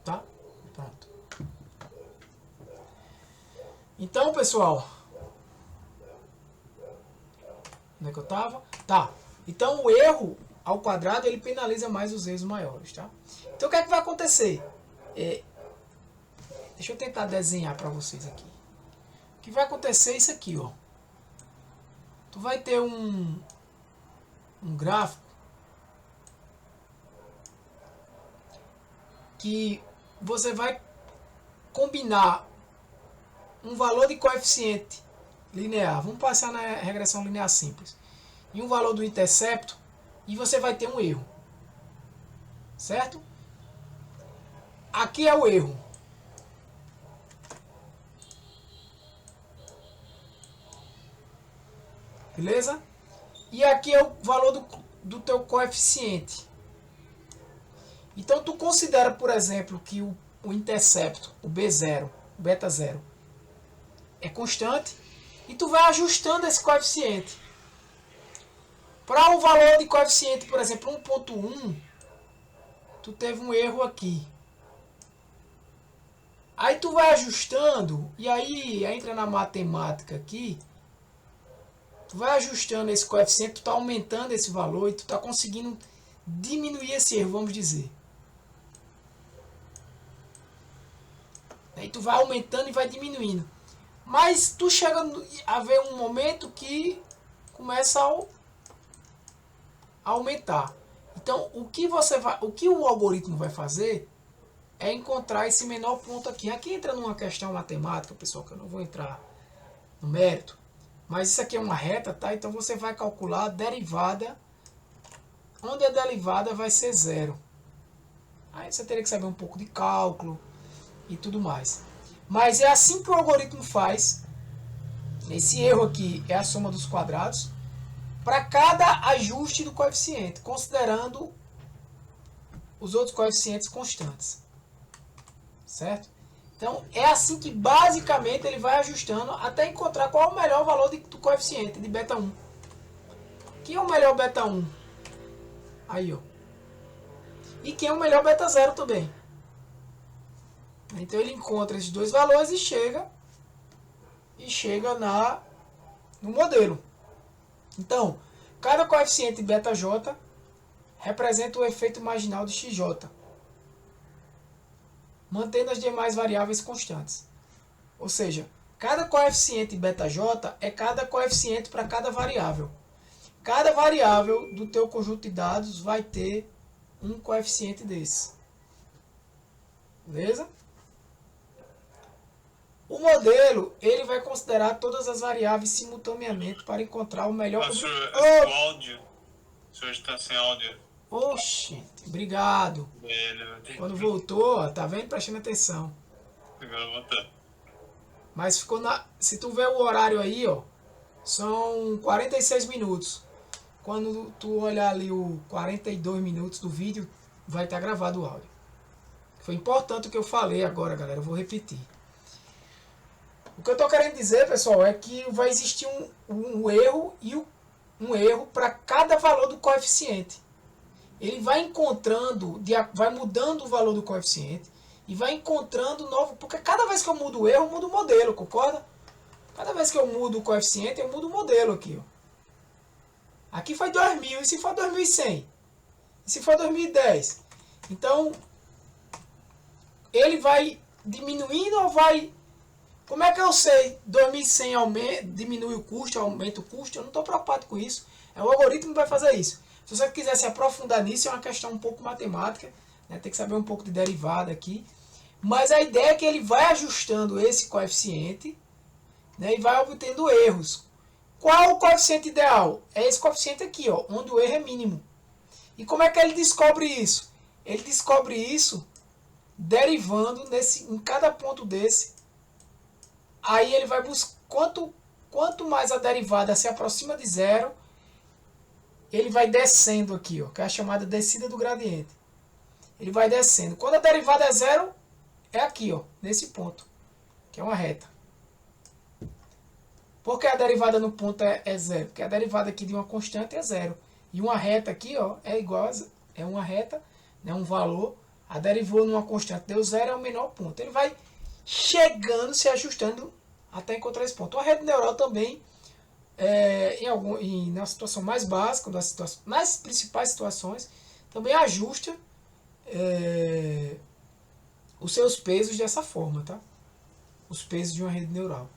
Tá? Pronto. Então, pessoal... Onde é que eu tava? Tá. Então, o erro ao quadrado, ele penaliza mais os erros maiores, tá? Então, o que é que vai acontecer? Deixa eu tentar desenhar para vocês aqui. O que vai acontecer é isso aqui, ó. Tu vai ter um gráfico que você vai combinar um valor de coeficiente linear. Vamos passar na regressão linear simples. E um valor do intercepto, e você vai ter um erro. Certo? Aqui é o erro. Beleza? E aqui é o valor do teu coeficiente. Então tu considera, por exemplo, que o intercepto, o B0, o beta 0, é constante, e tu vai ajustando esse coeficiente. Para o valor de coeficiente, por exemplo, 1.1, tu teve um erro aqui. Aí tu vai ajustando, e aí entra na matemática aqui, tu vai ajustando esse coeficiente, tu está aumentando esse valor e tu está conseguindo diminuir esse erro, vamos dizer. Aí tu vai aumentando e vai diminuindo. Mas tu chega a ver um momento que começa a aumentar. Então, o que o algoritmo vai fazer é encontrar esse menor ponto aqui. Aqui entra numa questão matemática, pessoal, que eu não vou entrar no mérito. Mas isso aqui é uma reta, tá? Então você vai calcular a derivada, onde a derivada vai ser 0. Aí você teria que saber um pouco de cálculo e tudo mais. Mas é assim que o algoritmo faz. Esse erro aqui é a soma dos quadrados para cada ajuste do coeficiente, considerando os outros coeficientes constantes. Certo? Então, é assim que basicamente ele vai ajustando até encontrar qual é o melhor valor do coeficiente de beta 1. Quem é o melhor beta 1? Aí, ó. E quem é o melhor beta 0 também. Então, ele encontra esses dois valores e chega no modelo. Então, cada coeficiente beta J representa o efeito marginal de XJ, mantendo as demais variáveis constantes. Ou seja, cada coeficiente beta J é cada coeficiente para cada variável. Cada variável do teu conjunto de dados vai ter um coeficiente desse. Beleza? O modelo, ele vai considerar todas as variáveis simultaneamente para encontrar o melhor... Professor, o áudio. O senhor está sem áudio. Oxi, obrigado. Quando voltou, ó, tá vendo? Prestando atenção. Agora voltou. Mas ficou na... Se tu ver o horário aí, ó, são 46 minutos. Quando tu olhar ali o 42 minutos do vídeo, vai estar gravado o áudio. Foi importante o que eu falei agora, galera. Eu vou repetir. O que eu estou querendo dizer, pessoal, é que vai existir um erro e um erro para cada valor do coeficiente. Ele vai encontrando, vai mudando o valor do coeficiente e vai encontrando novo, porque cada vez que eu mudo o erro, eu mudo o modelo, concorda? Cada vez que eu mudo o coeficiente, eu mudo o modelo aqui, ó. Aqui foi 2000, e se for 2100? E se for 2010? Então, ele vai diminuindo ou vai... Como é que eu sei 2100 diminui o custo, aumenta o custo? Eu não estou preocupado com isso. É o algoritmo que vai fazer isso. Se você quiser se aprofundar nisso, é uma questão um pouco matemática, né? Tem que saber um pouco de derivada aqui. Mas a ideia é que ele vai ajustando esse coeficiente, né? E vai obtendo erros. Qual o coeficiente ideal? É esse coeficiente aqui, ó, onde o erro é mínimo. E como é que ele descobre isso? Ele descobre isso derivando em cada ponto desse. Aí ele vai buscar, quanto mais a derivada se aproxima de zero, ele vai descendo aqui, ó, que é a chamada descida do gradiente. Ele vai descendo. Quando a derivada é zero, é aqui, ó, nesse ponto, que é uma reta. Por que a derivada no ponto é zero? Porque a derivada aqui de uma constante é zero. E uma reta aqui, ó, é igual é uma reta, né, um valor. A derivou numa constante, deu zero, é o menor ponto. Ele vai chegando, se ajustando até encontrar esse ponto. A rede neural também, na situação mais básica, nas principais situações, também ajusta os seus pesos dessa forma, tá? Os pesos de uma rede neural.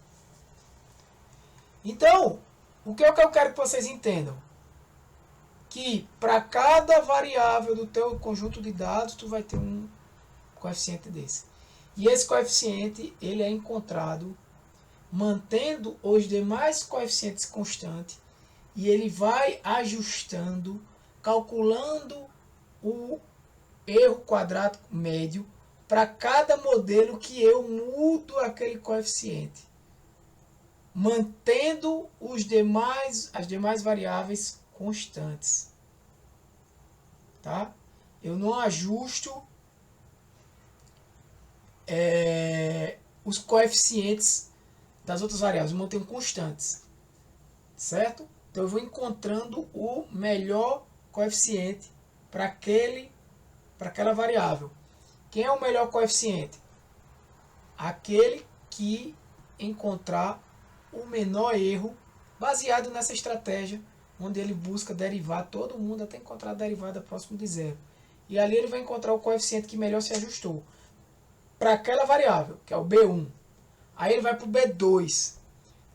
Então, o que eu quero que vocês entendam? Que para cada variável do teu conjunto de dados, tu vai ter um coeficiente desse. E esse coeficiente, ele é encontrado mantendo os demais coeficientes constantes, e ele vai ajustando, calculando o erro quadrático médio para cada modelo que eu mudo aquele coeficiente, mantendo as demais variáveis constantes. Tá? Eu não ajusto os coeficientes das outras variáveis, eu mantenho constantes, certo? Então eu vou encontrando o melhor coeficiente para aquela variável. Quem é o melhor coeficiente? Aquele que encontrar o menor erro, baseado nessa estratégia, onde ele busca derivar todo mundo até encontrar a derivada próximo de zero. E ali ele vai encontrar o coeficiente que melhor se ajustou para aquela variável, que é o B1. Aí ele vai para o B2,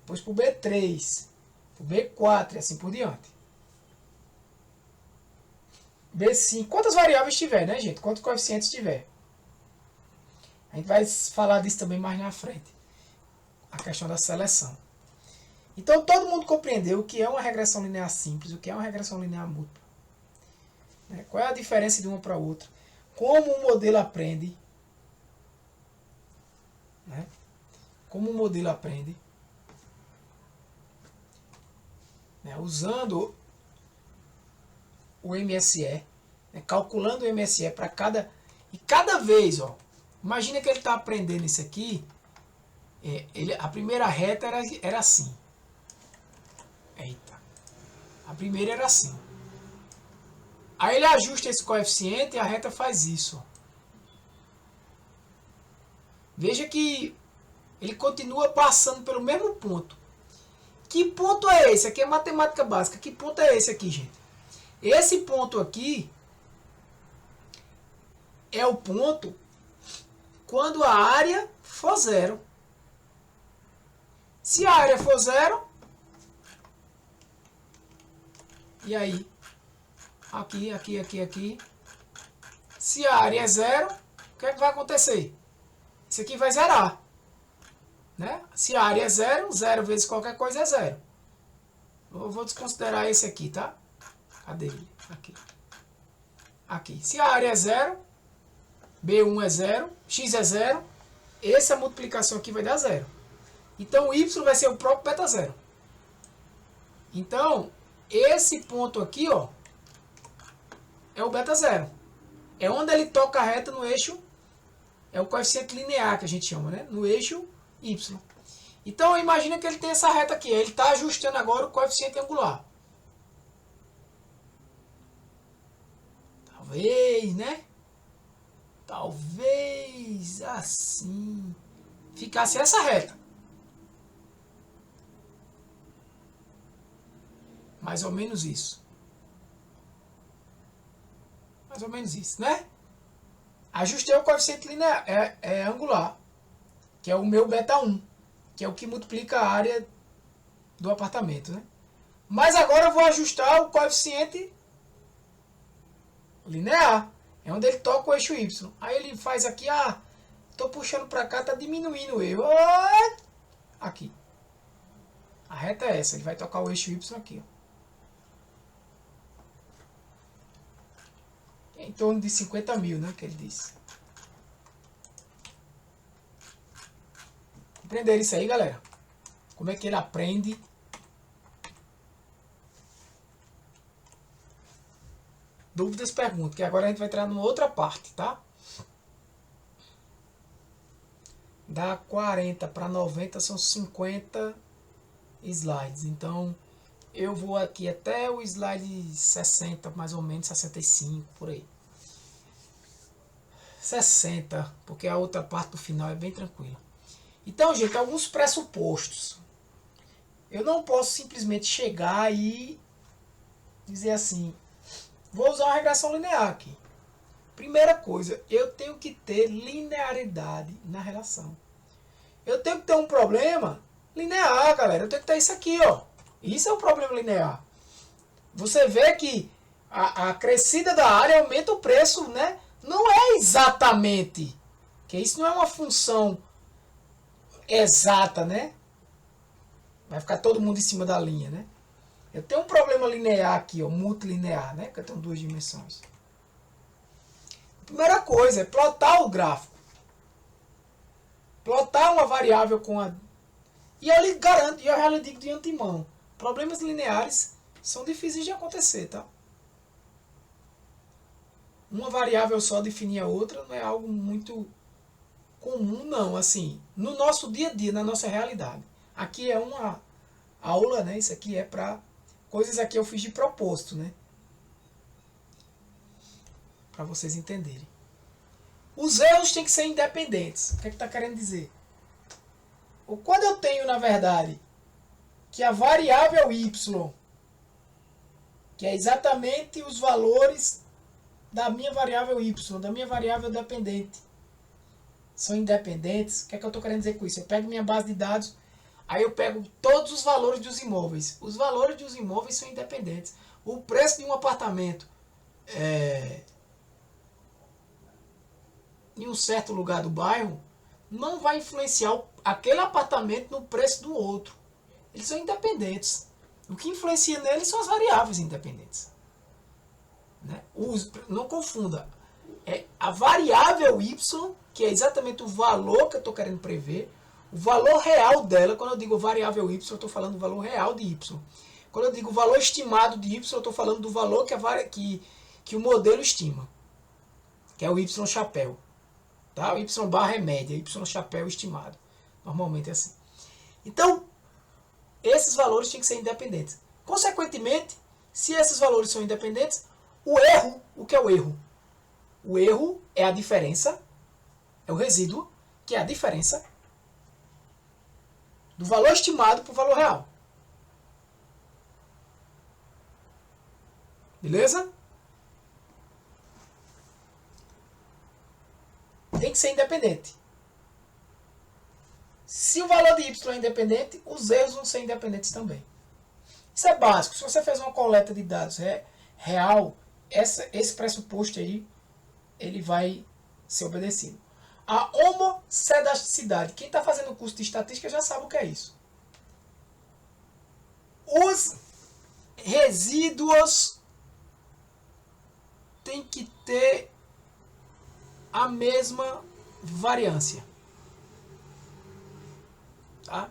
depois para o B3, para o B4 e assim por diante. B5, quantas variáveis tiver, né, gente? Quantos coeficientes tiver. A gente vai falar disso também mais na frente. A questão da seleção. Então todo mundo compreendeu o que é uma regressão linear simples, o que é uma regressão linear múltipla. Qual é a diferença de uma para outra. Como o modelo aprende. Como o modelo aprende. Usando o MSE. Calculando o MSE para cada... E cada vez, ó, Imagina que ele está aprendendo isso aqui. A primeira reta era assim. Eita. A primeira era assim. Aí ele ajusta esse coeficiente e a reta faz isso. Veja que ele continua passando pelo mesmo ponto. Que ponto é esse? Aqui é matemática básica. Que ponto é esse aqui, gente? Esse ponto aqui é o ponto quando a área for zero. Se a área for zero, e aí? Aqui, aqui, aqui, aqui. Se a área é zero, o que é que vai acontecer? Isso aqui vai zerar. Né? Se a área é zero, zero vezes qualquer coisa é zero. Eu vou desconsiderar esse aqui, tá? Cadê ele? Aqui. Aqui. Se a área é zero, B1 é zero, X é zero, essa multiplicação aqui vai dar zero. Então, Y vai ser o próprio beta zero. Então, esse ponto aqui, ó, é o beta zero. É onde ele toca a reta no eixo, é o coeficiente linear que a gente chama, né? No eixo Y. Então, imagina que ele tem essa reta aqui. Ele está ajustando agora o coeficiente angular. Talvez, né? Talvez assim ficasse essa reta. Mais ou menos isso. Mais ou menos isso, né? Ajustei o coeficiente linear, angular, que é o meu beta 1, que é o que multiplica a área do apartamento, né? Mas agora eu vou ajustar o coeficiente linear, é onde ele toca o eixo Y. Aí ele faz aqui, estou puxando para cá, está diminuindo o erro. Aqui. A reta é essa, ele vai tocar o eixo Y aqui, ó. Em torno de 50 mil, né, que ele disse. Compreenderam isso aí, galera? Como é que ele aprende? Dúvidas, perguntas, que agora a gente vai entrar numa outra parte, tá? Da 40 para 90 são 50 slides. Então, eu vou aqui até o slide 60, mais ou menos, 65, por aí. 60, porque a outra parte do final é bem tranquila. Então, gente, alguns pressupostos. Eu não posso simplesmente chegar e dizer assim, vou usar uma regressão linear aqui. Primeira coisa, eu tenho que ter linearidade na relação. Eu tenho que ter um problema linear, galera. Eu tenho que ter isso aqui, ó. Isso é um problema linear. Você vê que a crescida da área aumenta o preço, né? Não é exatamente, que isso não é uma função exata, né? Vai ficar todo mundo em cima da linha, né? Eu tenho um problema linear aqui, ó, multilinear, né? Que eu tenho duas dimensões. A primeira coisa é plotar o gráfico. Plotar uma variável com a... E eu lhe garanto, e eu já lhe digo de antemão, problemas lineares são difíceis de acontecer, tá? Uma variável só definir a outra não é algo muito comum, não. Assim, no nosso dia a dia, na nossa realidade. Aqui é uma aula, né? Isso aqui é para coisas aqui eu fiz de propósito, né? Para vocês entenderem. Os erros têm que ser independentes. O que é que está querendo dizer? Ou quando eu tenho, na verdade, que a variável y, que é exatamente os valores da minha variável y, da minha variável dependente, são independentes. O que é que eu estou querendo dizer com isso? Eu pego minha base de dados, aí eu pego todos os valores dos imóveis. Os valores dos imóveis são independentes. O preço de um apartamento em um certo lugar do bairro não vai influenciar aquele apartamento no preço do outro. Eles são independentes. O que influencia neles são as variáveis independentes. Né? Não confunda. É a variável y, que é exatamente o valor que eu estou querendo prever, o valor real dela. Quando eu digo variável y, eu estou falando do valor real de y. Quando eu digo valor estimado de y, eu estou falando do valor que o modelo estima, que é o y chapéu. Tá? O Y barra é média, Y chapéu estimado. Normalmente é assim. Então, esses valores têm que ser independentes. Consequentemente, se esses valores são independentes, o erro, o que é o erro? O erro é a diferença, é o resíduo, que é a diferença do valor estimado para o valor real. Beleza? Tem que ser independente. Se o valor de Y é independente, os erros vão ser independentes também. Isso é básico. Se você fez uma coleta de dados real, esse pressuposto aí, ele vai ser obedecido. A homocedasticidade. Quem está fazendo o curso de estatística já sabe o que é isso. Os resíduos têm que ter a mesma variância. Tá?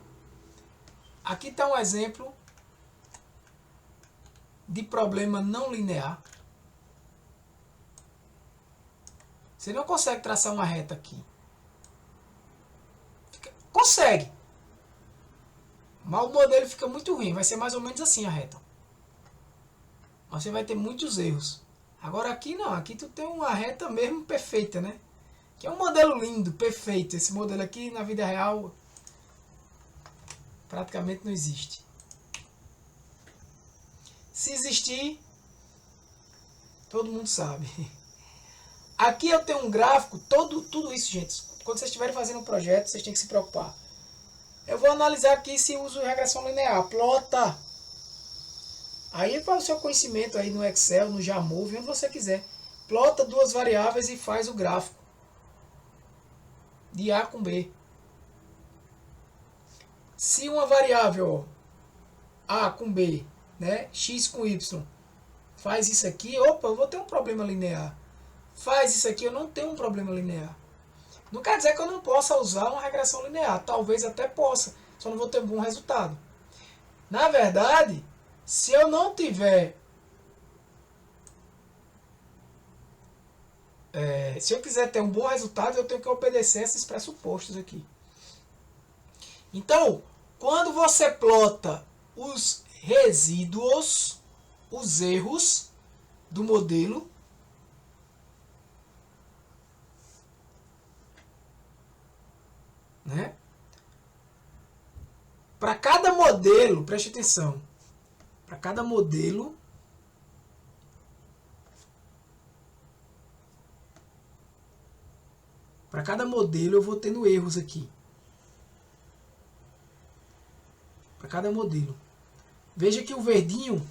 Aqui está um exemplo de problema não linear. Você não consegue traçar uma reta aqui. Consegue. Mas o modelo fica muito ruim. Vai ser mais ou menos assim a reta. Mas você vai ter muitos erros. Agora aqui não. Aqui tu tem uma reta mesmo perfeita, né? Que é um modelo lindo, perfeito. Esse modelo aqui na vida real praticamente não existe. Se existir, todo mundo sabe. Aqui eu tenho um gráfico, tudo isso, gente. Quando vocês estiverem fazendo um projeto, vocês têm que se preocupar. Eu vou analisar aqui se uso regressão linear. Plota. Aí para o seu conhecimento aí no Excel, no Jamove, onde você quiser. Plota duas variáveis e faz o gráfico. De A com B. Se uma variável, ó, A com B, né, X com Y, faz isso aqui, opa, eu vou ter um problema linear. Faz isso aqui, eu não tenho um problema linear. Não quer dizer que eu não possa usar uma regressão linear. Talvez até possa, só não vou ter um bom resultado. Na verdade, se eu não tiver... se eu quiser ter um bom resultado, eu tenho que obedecer esses pressupostos aqui. Então, quando você plota os resíduos, os erros do modelo, né? Para cada modelo, preste atenção, para cada modelo, eu vou tendo erros aqui. Para cada modelo. Veja que o verdinho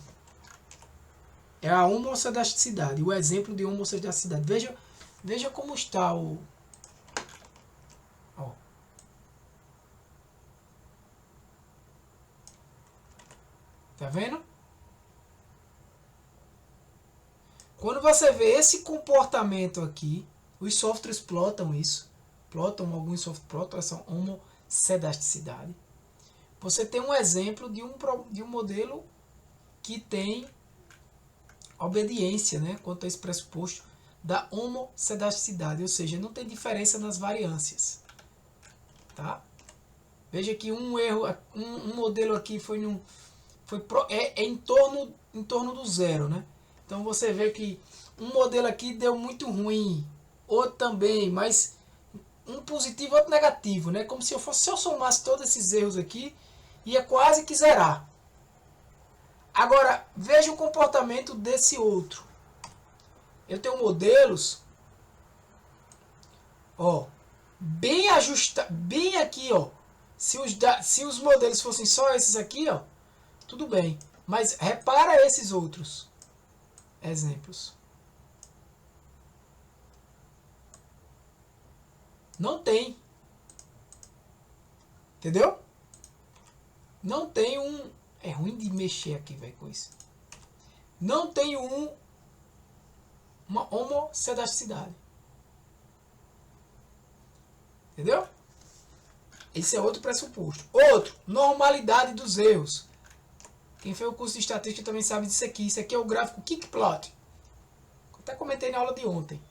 é a homocedasticidade, o exemplo de homocedasticidade. Veja como está o... Ó. Tá vendo? Quando você vê esse comportamento aqui, os softwares plotam isso. Alguns softwares plotam essa homocedasticidade. Você tem um exemplo de um modelo que tem obediência, né, quanto a esse pressuposto da homocedasticidade, ou seja, não tem diferença nas variâncias. Tá? Veja que um modelo aqui é em torno do zero, né? Então você vê que um modelo aqui deu muito ruim, outro também, mas um positivo e outro negativo, né? Como se eu somasse todos esses erros aqui, ia quase que zerar. Agora, veja o comportamento desse outro. Eu tenho modelos, ó, bem ajustados, bem aqui, ó. Se os modelos fossem só esses aqui, ó, tudo bem. Mas repara esses outros exemplos. Não tem. Entendeu? Não tem um... É ruim de mexer aqui, velho, com isso. Não tem uma homocedasticidade. Entendeu? Esse é outro pressuposto. Outro, normalidade dos erros. Quem fez o curso de estatística também sabe disso aqui. Isso aqui é o gráfico Kickplot. Até comentei na aula de ontem.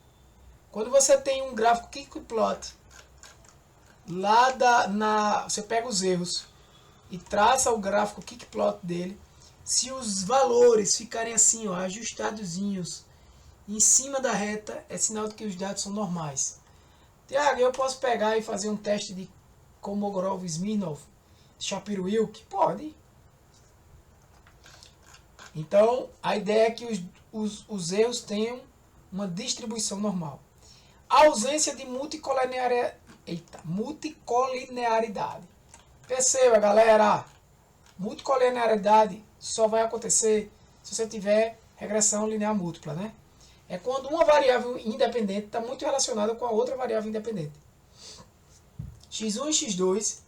Quando você tem um gráfico Kickplot, você pega os erros e traça o gráfico Kickplot dele. Se os valores ficarem assim, ó, ajustadozinhos em cima da reta, é sinal de que os dados são normais. Tiago, eu posso pegar e fazer um teste de Kolmogorov-Smirnov, Shapiro-Wilk? Pode. Então, a ideia é que os erros tenham uma distribuição normal. A ausência de multicolinearidade. Perceba, galera, multicolinearidade só vai acontecer se você tiver regressão linear múltipla, né? É quando uma variável independente está muito relacionada com a outra variável independente. x1 e x2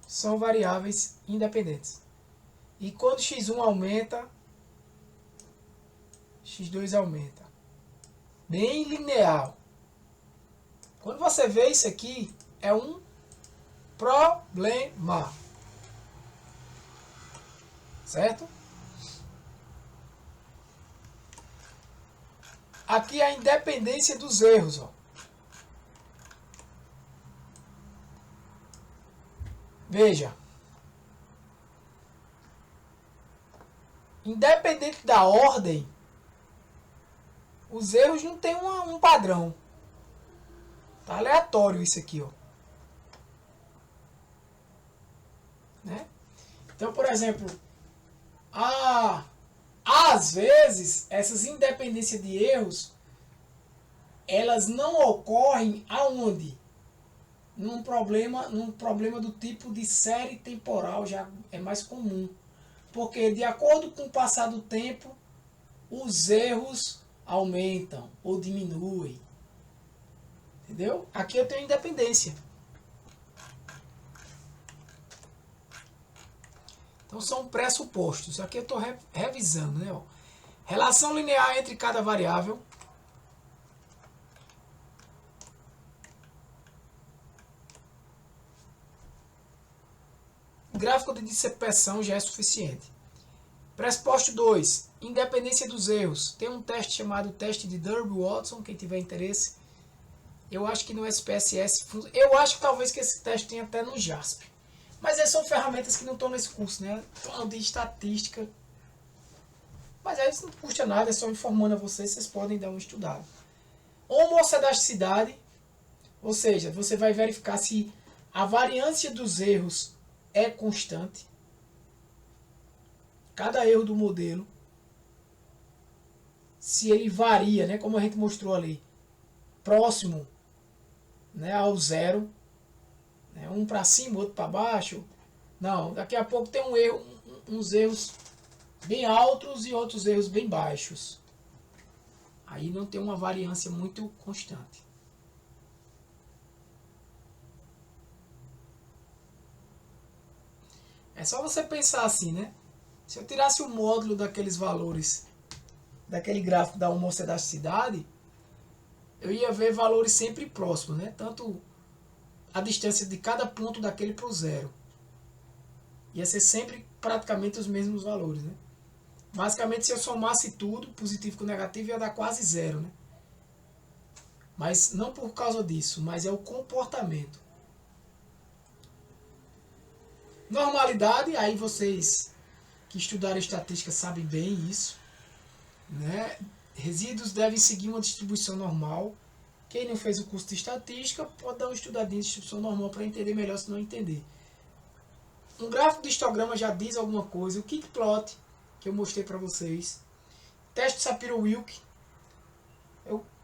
são variáveis independentes. E quando x1 aumenta, x2 aumenta. Bem linear. Quando você vê isso aqui, é um problema. Certo? Aqui é a independência dos erros. Ó. Veja. Independente da ordem, os erros não tem um padrão. Tá aleatório isso aqui, ó. Né? Então, por exemplo, às vezes essas independências de erros, elas não ocorrem aonde? Num problema do tipo de série temporal, já é mais comum. Porque de acordo com o passar do tempo, os erros aumentam ou diminuem. Entendeu? Aqui eu tenho independência. Então são pressupostos. Aqui eu estou revisando, né? Ó. Relação linear entre cada variável. Gráfico de dispersão já é suficiente. Pressuposto 2. Independência dos erros. Tem um teste chamado teste de Derby-Watson, quem tiver interesse. Eu acho que no SPSS... Eu acho que talvez que esse teste tenha até no JASP. Mas essas são ferramentas que não estão nesse curso, né? Estão de estatística. Mas aí isso não custa nada, é só informando a vocês, vocês podem dar uma estudada. Homossedasticidade. Ou seja, você vai verificar se a variância dos erros é constante. Cada erro do modelo, se ele varia, né, como a gente mostrou ali, próximo, né, ao zero, né, um para cima, outro para baixo. Não, daqui a pouco tem um erro, uns erros bem altos e outros erros bem baixos. Aí não tem uma variância muito constante. É só você pensar assim, né? Se eu tirasse o módulo daqueles valores, daquele gráfico da homossedasticidade, eu ia ver valores sempre próximos, né? Tanto a distância de cada ponto daquele para o zero. Ia ser sempre praticamente os mesmos valores, né? Basicamente, se eu somasse tudo, positivo com negativo, ia dar quase zero, né? Mas não por causa disso, mas é o comportamento. Normalidade, aí vocês que estudaram estatística sabem bem isso, né? Resíduos devem seguir uma distribuição normal. Quem não fez o curso de estatística pode dar uma estudadinha de distribuição normal para entender melhor, se não entender. Um gráfico de histograma já diz alguma coisa. O Kickplot, que eu mostrei para vocês. Teste Shapiro-Wilk.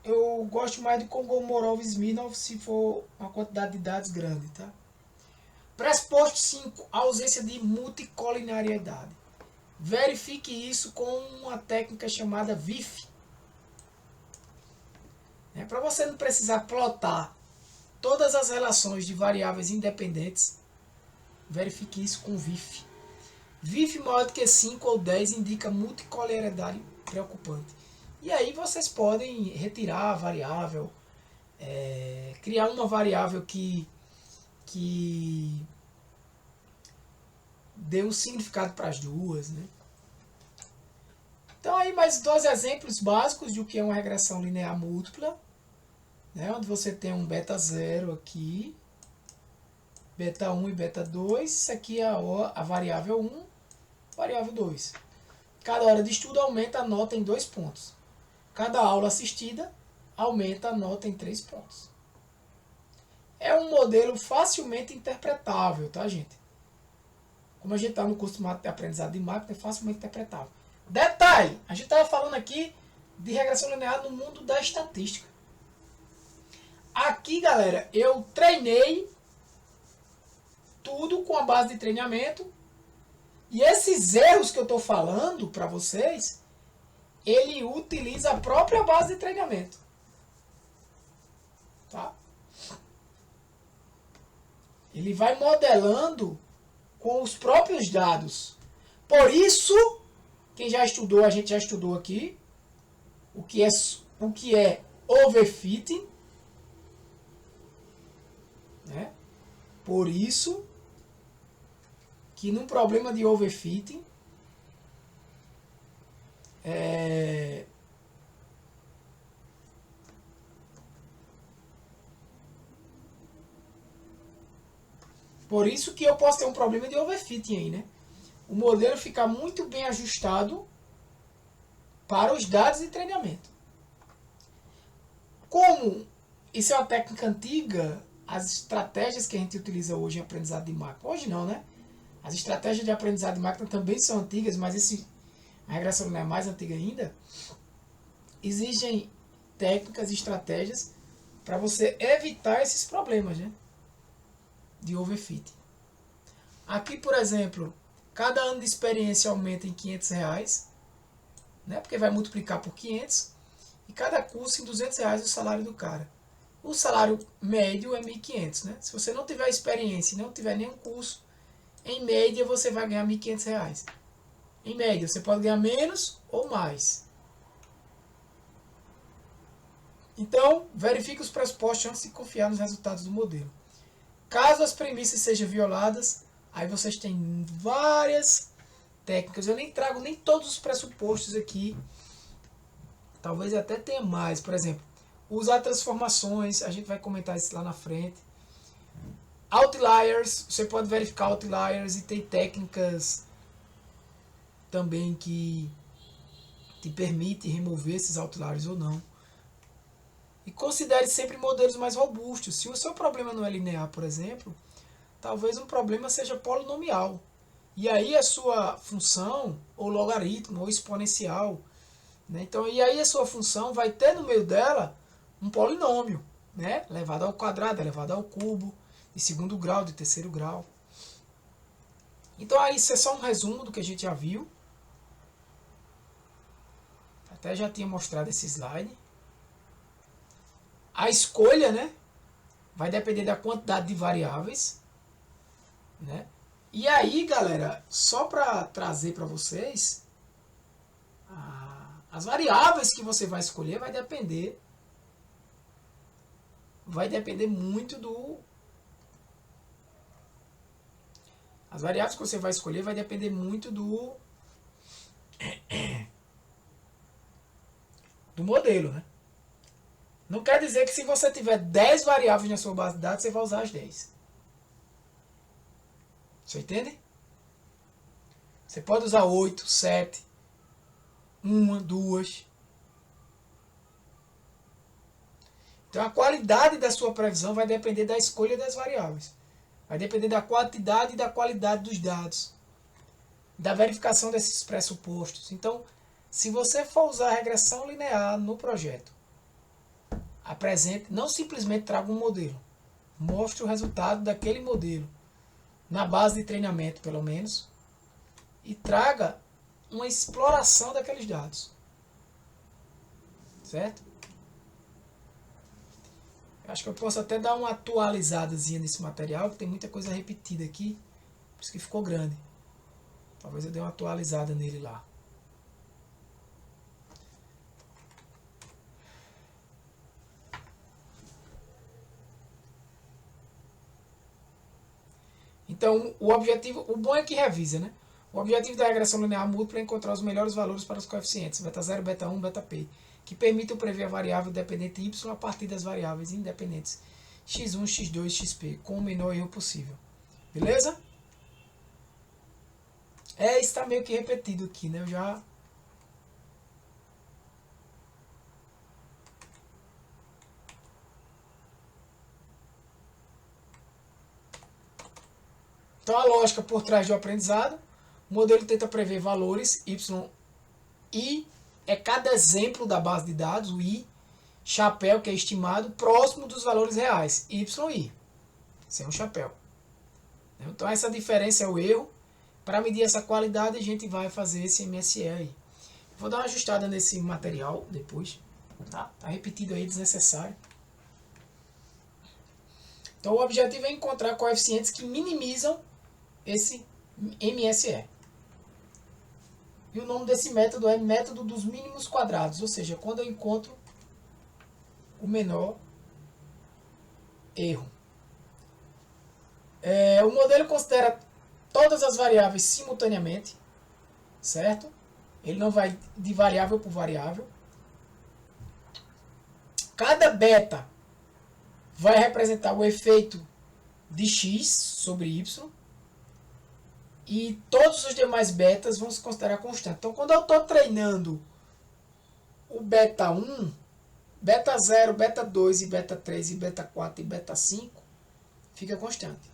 Eu gosto mais de Kolmogorov-Smirnov se for uma quantidade de dados grande, tá? Pressuposto 5. Ausência de multicolinearidade. Verifique isso com uma técnica chamada VIF. Para você não precisar plotar todas as relações de variáveis independentes, verifique isso com VIF. VIF maior do que 5 ou 10 indica multicolinearidade preocupante. E aí vocês podem retirar a variável, criar uma variável que dê um significado para as duas, né? Então aí mais dois exemplos básicos de o que é uma regressão linear múltipla. né? Onde você tem um beta 0 aqui, beta 1 e beta 2. Isso aqui é a variável 1, variável 2. Cada hora de estudo aumenta a nota em 2 pontos. Cada aula assistida aumenta a nota em 3 pontos. É um modelo facilmente interpretável, tá, gente? Como a gente está no curso de aprendizado de marketing, é facilmente interpretável. Detalhe, a gente estava falando aqui de regressão linear no mundo da estatística. Aqui, galera, eu treinei tudo com a base de treinamento. E esses erros que eu estou falando para vocês, ele utiliza a própria base de treinamento. Tá? Ele vai modelando com os próprios dados. Por isso, quem já estudou, a gente já estudou aqui, o que é overfitting. Né? Por isso que num problema de overfitting, por isso que eu posso ter um problema de overfitting aí, né? O modelo fica muito bem ajustado para os dados de treinamento. Como isso é uma técnica antiga, as estratégias que a gente utiliza hoje em aprendizado de máquina, hoje não, né? As estratégias de aprendizado de máquina também são antigas, mas a regressão linear é mais antiga ainda. Exigem técnicas e estratégias para você evitar esses problemas, né? De overfitting. Aqui, por exemplo, cada ano de experiência aumenta em R$500, né? Porque vai multiplicar por 500, e cada curso em R$200 o salário do cara. O salário médio é 1.500, né? Se você não tiver experiência e não tiver nenhum curso, em média você vai ganhar R$1.500. Em média, você pode ganhar menos ou mais. Então, verifique os pressupostos antes de confiar nos resultados do modelo. Caso as premissas sejam violadas, aí vocês têm várias técnicas. Eu nem trago nem todos os pressupostos aqui. Talvez até tenha mais. Por exemplo, usar transformações. A gente vai comentar isso lá na frente. Outliers. Você pode verificar outliers e tem técnicas também que te permite remover esses outliers ou não. E considere sempre modelos mais robustos. Se o seu problema não é linear, por exemplo, talvez um problema seja polinomial. E aí a sua função, ou logaritmo, ou exponencial. Né? Então, e aí a sua função vai ter no meio dela um polinômio, né? Elevado ao quadrado, elevado ao cubo, de segundo grau, de terceiro grau. Então aí isso é só um resumo do que a gente já viu. Até já tinha mostrado esse slide. A escolha, né, vai depender da quantidade de variáveis, né? E aí, galera, só para trazer para vocês, as variáveis que você vai escolher vai depender muito do... As variáveis que você vai escolher vai depender muito do modelo, né? Não quer dizer que se você tiver 10 variáveis na sua base de dados, você vai usar as 10. Você entende? Você pode usar 8, 7, 1, 2. Então a qualidade da sua previsão vai depender da escolha das variáveis. Vai depender da quantidade e da qualidade dos dados. Da verificação desses pressupostos. Então, se você for usar regressão linear no projeto, apresente, não simplesmente traga um modelo. Mostre o resultado daquele modelo, na base de treinamento pelo menos, e traga uma exploração daqueles dados. Certo? Acho que eu posso até dar uma atualizadazinha nesse material, que tem muita coisa repetida aqui, por isso que ficou grande. Talvez eu dê uma atualizada nele lá. Então, o bom é que revisa, né? O objetivo da regressão linear múltipla é encontrar os melhores valores para os coeficientes, beta 0, beta 1, beta p. que permitam prever a variável dependente y a partir das variáveis independentes x1, x2 e xp, com o menor erro possível. Beleza? Está meio que repetido aqui, né? Eu já... Então, a lógica por trás do aprendizado, o modelo tenta prever valores y e é cada exemplo da base de dados, o i, chapéu, que é estimado, próximo dos valores reais, y e i, sem um chapéu. Então, essa diferença é o erro. Para medir essa qualidade, a gente vai fazer esse MSE aí. Vou dar uma ajustada nesse material depois. Tá repetido aí, desnecessário. Então, o objetivo é encontrar coeficientes que minimizam esse MSE. E o nome desse método é método dos mínimos quadrados, ou seja, quando eu encontro o menor erro. O modelo considera todas as variáveis simultaneamente, certo? Ele não vai de variável por variável. Cada beta vai representar o efeito de x sobre y. E todos os demais betas vão se considerar constantes. Então, quando eu estou treinando o beta 1, beta 0, beta 2, e beta 3, e beta 4 e beta 5, fica constante.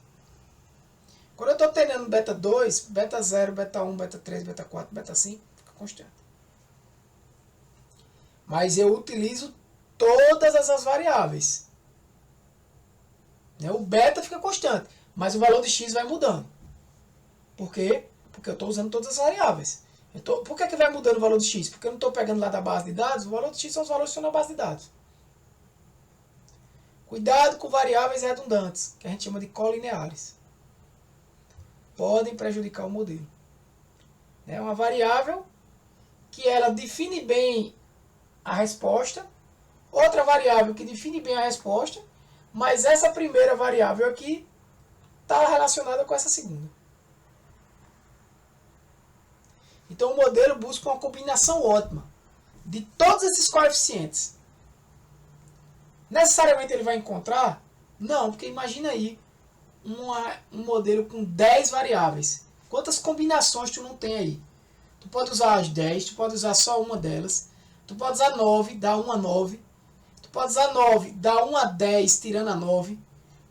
Quando eu estou treinando beta 2, beta 0, beta 1, beta 3, beta 4, beta 5, fica constante. Mas eu utilizo todas essas variáveis. O beta fica constante, mas o valor de x vai mudando. Por quê? Porque eu estou usando todas as variáveis. Por que vai mudando o valor de x? Porque eu não estou pegando lá da base de dados. O valor de x são os valores que estão na base de dados. Cuidado com variáveis redundantes, que a gente chama de colineares. Podem prejudicar o modelo. É uma variável que ela define bem a resposta. Outra variável que define bem a resposta. Mas essa primeira variável aqui está relacionada com essa segunda. Então, o modelo busca uma combinação ótima de todos esses coeficientes. Necessariamente ele vai encontrar? Não, porque imagina aí um modelo com 10 variáveis. Quantas combinações tu não tem aí? Tu pode usar as 10, tu pode usar só uma delas. Tu pode usar 9, dá 1 a 9. Tu pode usar 9, dá 1 a 10, tirando a 9,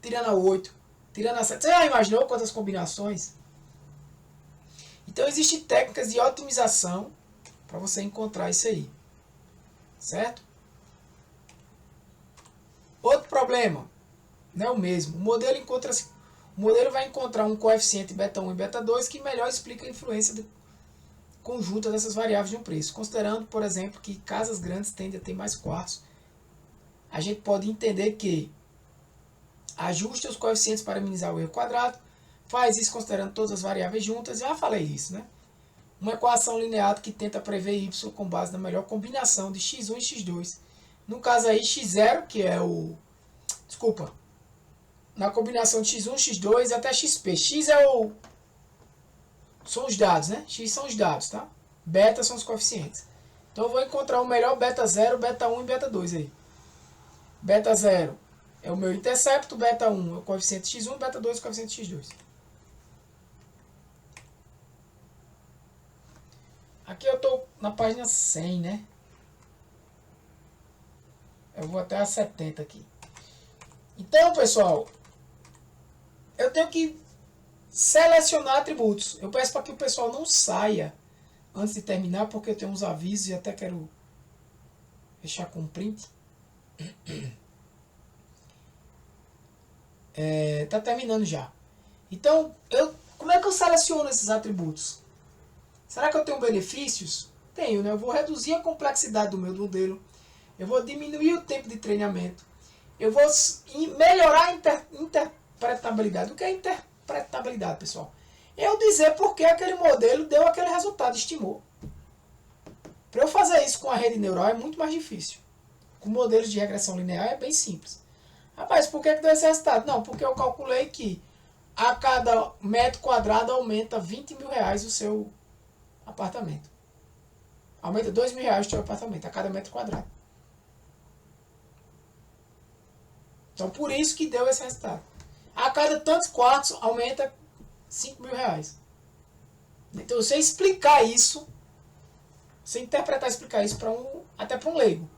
tirando a 8, tirando a 7. Você já imaginou quantas combinações? Então, existem técnicas de otimização para você encontrar isso aí. Certo? Outro problema, não é o mesmo. O modelo vai encontrar um coeficiente beta 1 e beta 2 que melhor explica a influência conjunta dessas variáveis de um preço. Considerando, por exemplo, que casas grandes tendem a ter mais quartos, a gente pode entender que ajuste os coeficientes para minimizar o erro quadrado. Faz isso considerando todas as variáveis juntas. Já falei isso, né? Uma equação linear que tenta prever y com base na melhor combinação de x1 e x2. No caso aí, x0, que é o... Desculpa. Na combinação de x1, x2 até xp. X é o... São os dados, né? X são os dados, tá? Beta são os coeficientes. Então eu vou encontrar o melhor beta 0, beta 1 e beta 2 aí. Beta 0 é o meu intercepto, beta 1 é o coeficiente x1, beta 2 é o coeficiente x2. Aqui eu estou na página 100, né? Eu vou até a 70 aqui. Então, pessoal, eu tenho que selecionar atributos. Eu peço para que o pessoal não saia antes de terminar, porque eu tenho uns avisos e até quero deixar com print. Tá terminando já. Então, como é que eu seleciono esses atributos? Será que eu tenho benefícios? Tenho, né? Eu vou reduzir a complexidade do meu modelo. Eu vou diminuir o tempo de treinamento. Eu vou melhorar a interpretabilidade. O que é interpretabilidade, pessoal? Eu dizer por que aquele modelo deu aquele resultado, estimou. Para eu fazer isso com a rede neural é muito mais difícil. Com modelos de regressão linear é bem simples. Rapaz, por que deu esse resultado? Não, porque eu calculei que a cada metro quadrado aumenta 20 mil reais o seu apartamento. aumenta R$2.000 o teu apartamento a cada metro quadrado. Então por isso que deu esse resultado. A cada tantos quartos aumenta R$5.000. Então você explicar isso, você interpretar e explicar isso até para um leigo.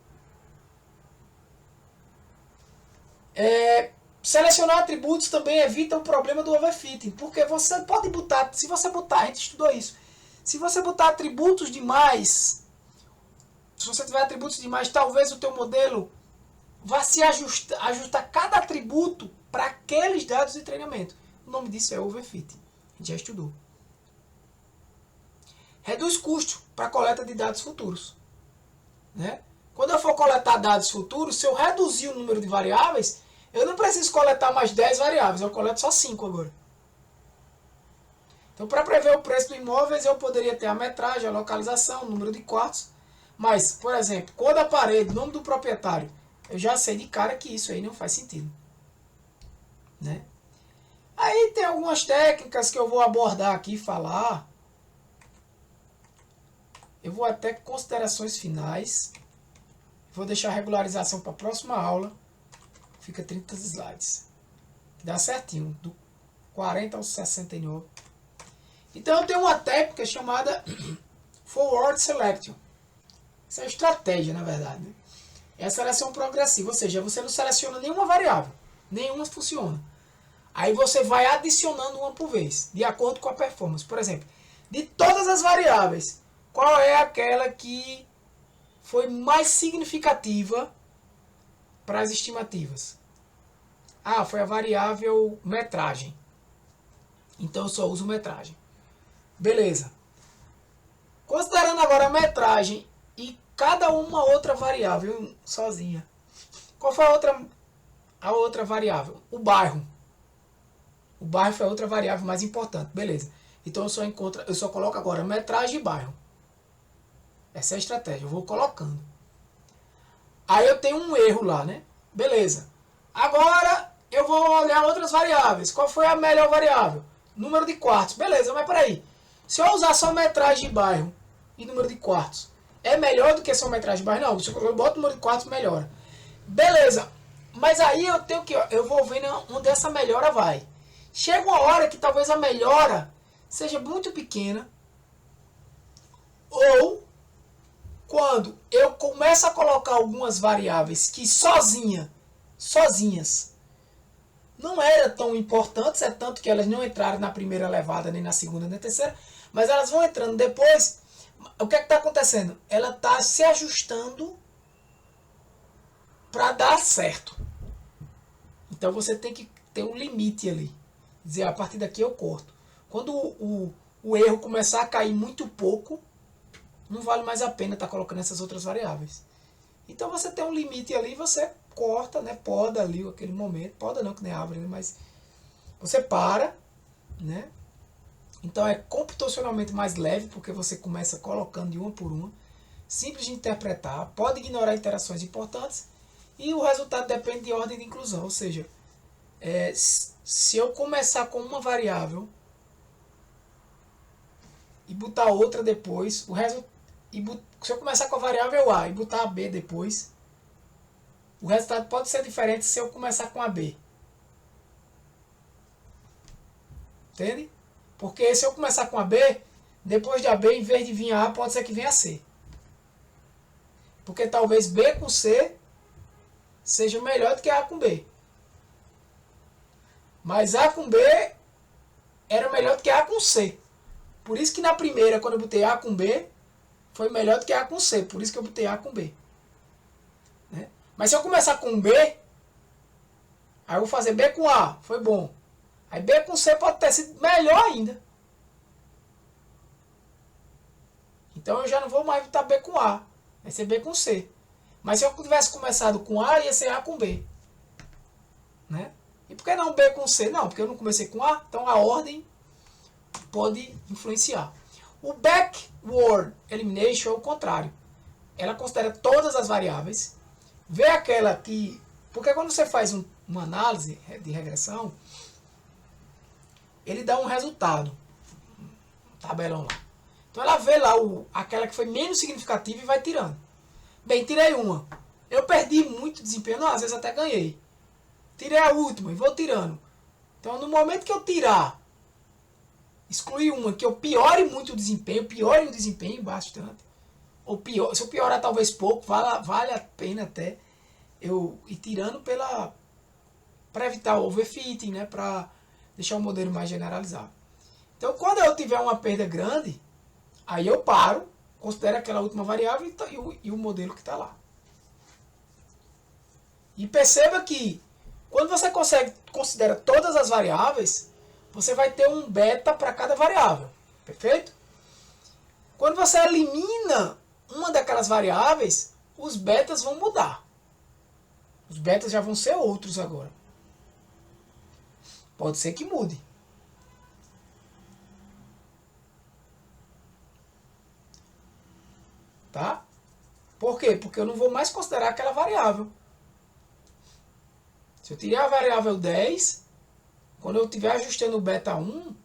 Selecionar atributos também evita o problema do overfitting, porque você pode botar, se você botar, a gente estudou isso, se você botar atributos demais, se você tiver atributos demais, talvez o teu modelo vá se ajustar cada atributo para aqueles dados de treinamento. O nome disso é overfitting, a gente já estudou. Reduz custo para coleta de dados futuros, né? Quando eu for coletar dados futuros, se eu reduzir o número de variáveis, eu não preciso coletar mais 10 variáveis, eu coleto só 5 agora. Então, para prever o preço do imóveis, eu poderia ter a metragem, a localização, o número de quartos. Mas, por exemplo, cor da parede, nome do proprietário, eu já sei de cara que isso aí não faz sentido, né? Aí tem algumas técnicas que eu vou abordar aqui e falar. Eu vou até considerações finais. Vou deixar a regularização para a próxima aula. Fica 30 slides. Que dá certinho, do 40 ao 69. Então eu tenho uma técnica chamada Forward Selection. Isso é estratégia, na verdade, né? É a seleção progressiva, ou seja, você não seleciona nenhuma variável. Nenhuma funciona. Aí você vai adicionando uma por vez, de acordo com a performance. Por exemplo, de todas as variáveis, qual é aquela que foi mais significativa para as estimativas? Ah, foi a variável metragem. Então eu só uso metragem. Beleza. Considerando agora a metragem e cada uma outra variável sozinha. Qual foi a outra variável? O bairro. O bairro foi a outra variável mais importante. Beleza. Então eu só coloco agora metragem e bairro. Essa é a estratégia. Eu vou colocando. Aí eu tenho um erro lá, né? Beleza. Agora eu vou olhar outras variáveis. Qual foi a melhor variável? Número de quartos. Beleza, mas peraí. Se eu usar só metragem de bairro e número de quartos, é melhor do que só metragem de bairro? Não, se eu boto o número de quartos, melhora. Beleza. Mas aí eu tenho que... Eu vou vendo onde essa melhora vai. Chega uma hora que talvez a melhora seja muito pequena. Ou quando eu começo a colocar algumas variáveis que sozinhas, não eram tão importantes, é tanto que elas não entraram na primeira levada, nem na segunda, nem na terceira, mas elas vão entrando depois. O que é que está acontecendo? Ela está se ajustando para dar certo. Então você tem que ter um limite ali. Dizer, a partir daqui eu corto. Quando o erro começar a cair muito pouco, não vale mais a pena estar colocando essas outras variáveis. Então você tem um limite ali, você corta, né, poda ali aquele momento. Poda não, que nem árvore, né, mas você para, né? Então é computacionalmente mais leve, porque você começa colocando de uma por uma. Simples de interpretar, pode ignorar interações importantes. E o resultado depende de ordem de inclusão. Ou seja, se eu começar com uma variável e botar outra depois, se eu começar com a variável A e botar a B depois, o resultado pode ser diferente se eu começar com a B. Entende? Porque se eu começar com a B, depois de a B, em vez de vir a A, pode ser que venha a C. Porque talvez B com C seja melhor do que A com B. Mas A com B era melhor do que A com C. Por isso que na primeira, quando eu botei A com B, foi melhor do que A com C. Por isso que eu botei A com B. Né? Mas se eu começar com B, aí eu vou fazer B com A. Foi bom. Aí B com C pode ter sido melhor ainda. Então eu já não vou mais botar B com A. Vai ser B com C. Mas se eu tivesse começado com A, ia ser A com B. Né? E por que não B com C? Não, porque eu não comecei com A. Então a ordem pode influenciar. O backward elimination é o contrário. Ela considera todas as variáveis. Vê aquela que... Porque quando você faz uma análise de regressão, ele dá um resultado. Um tabelão lá. Então ela vê lá aquela que foi menos significativa e vai tirando. Bem, tirei uma. Eu perdi muito desempenho, não, às vezes até ganhei. Tirei a última e vou tirando. Então no momento que eu tirar, excluir uma que eu piore muito o desempenho bastante, ou pior, se eu piorar talvez pouco, vale a pena até eu ir tirando para evitar o overfitting, né, para deixar o modelo mais generalizado. Então quando eu tiver uma perda grande, aí eu paro, considero aquela última variável e o modelo que está lá. E perceba que quando você considera todas as variáveis, você vai ter um beta para cada variável. Perfeito? Quando você elimina uma daquelas variáveis, os betas vão mudar. Os betas já vão ser outros agora. Pode ser que mude. Tá? Por quê? Porque eu não vou mais considerar aquela variável. Se eu tirar a variável 10, quando eu estiver ajustando o beta 1,